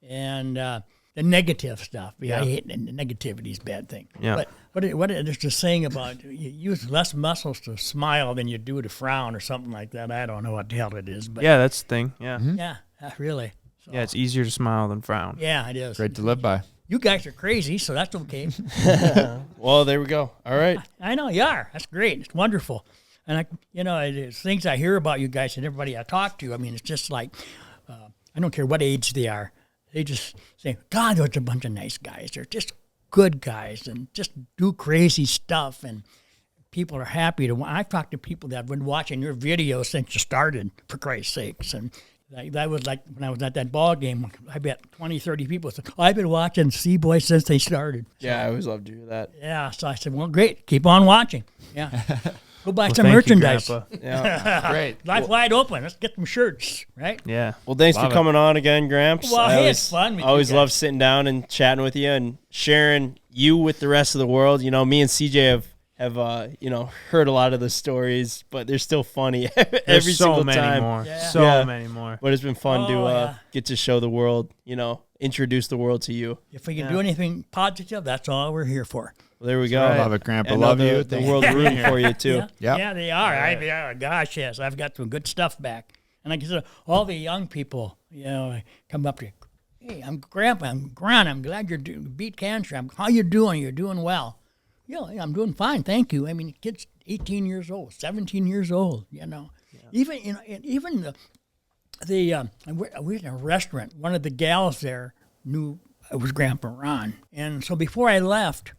Speaker 4: And the negative stuff. Yeah. I hate negativity is a bad thing.
Speaker 1: Yeah.
Speaker 4: But what there's just saying about you use less muscles to smile than you do to frown or something like that. I don't know what the hell it is. But
Speaker 1: yeah, that's the thing. Yeah.
Speaker 4: Yeah, really. So,
Speaker 1: yeah, it's easier to smile than frown.
Speaker 4: Yeah, it is.
Speaker 5: Great to live by.
Speaker 4: You guys are crazy, so that's okay.
Speaker 3: Well, there we go. All right.
Speaker 4: I know you are. That's great. It's wonderful. And it's things I hear about you guys and everybody I talk to. I mean, it's just like I don't care what age they are. They just say, God, there's a bunch of nice guys. They're just good guys and just do crazy stuff and people are happy to. I've talked to people that have been watching your videos since you started, for Christ's sakes. And that was like when I was at that ball game, I bet 20, 30 people said, I've been watching C-Boys since they started.
Speaker 3: Yeah, I always love to hear that.
Speaker 4: Yeah, so I said, well, great. Keep on watching. Yeah. Go buy some
Speaker 1: thank you,
Speaker 4: merchandise.
Speaker 1: Grandpa.
Speaker 3: Yeah.
Speaker 5: Great.
Speaker 4: Life wide open. Let's get some shirts, right?
Speaker 1: Yeah.
Speaker 3: Well, thanks
Speaker 1: Love
Speaker 3: for
Speaker 1: it.
Speaker 3: coming on again, Gramps.
Speaker 4: Well,
Speaker 3: I
Speaker 4: hey,
Speaker 3: always,
Speaker 4: it's fun with
Speaker 3: I always
Speaker 4: you
Speaker 3: love
Speaker 4: guys.
Speaker 3: sitting down and chatting with you and sharing you with the rest of the world. You know, me and CJ have heard a lot of the stories, but they're still funny every
Speaker 1: There's so
Speaker 3: single
Speaker 1: many
Speaker 3: time.
Speaker 1: more.
Speaker 4: Yeah.
Speaker 1: So
Speaker 3: Yeah.
Speaker 1: many more.
Speaker 3: But it's been fun to
Speaker 4: yeah.
Speaker 3: get to show the world, introduce the world to you.
Speaker 4: If we can do anything positive, that's all we're here for.
Speaker 3: Well, there we go.
Speaker 5: I love it, Grandpa.
Speaker 3: I know
Speaker 5: Love you.
Speaker 3: The
Speaker 5: Thank
Speaker 3: world's
Speaker 5: you for being
Speaker 3: rooting
Speaker 5: here.
Speaker 3: for you too.
Speaker 4: Yeah,
Speaker 5: Yep.
Speaker 4: yeah, they are. Gosh, yes, I've got some good stuff back. And like I said, all the young people, come up to you. Hey, I'm Grandpa. I'm Gran. I'm glad you're beat cancer. How you doing? You're doing well. Yeah, I'm doing fine. Thank you. I mean, kid's 18 years old, 17 years old. Even we were in a restaurant. One of the gals there knew it was Grandpa Ron, and so before I left,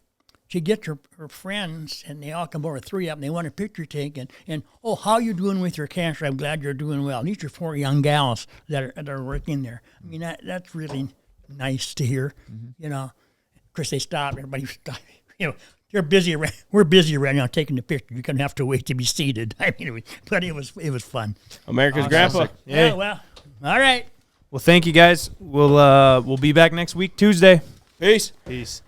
Speaker 4: she gets her friends, and they all come over, 3 of them. They want a picture taken, and how you doing with your cancer? I'm glad you're doing well. And these are 4 young gals that are working there. I mean, that's really nice to hear. Of course, they stop. Everybody stop. They're busy. We're busy right now taking the picture. You're gonna have to wait to be seated. I mean, but it was fun.
Speaker 3: America's Grandpa.
Speaker 4: Yeah. Well, all right.
Speaker 1: Well, thank you guys. We'll be back next week, Tuesday.
Speaker 3: Peace.
Speaker 1: Peace.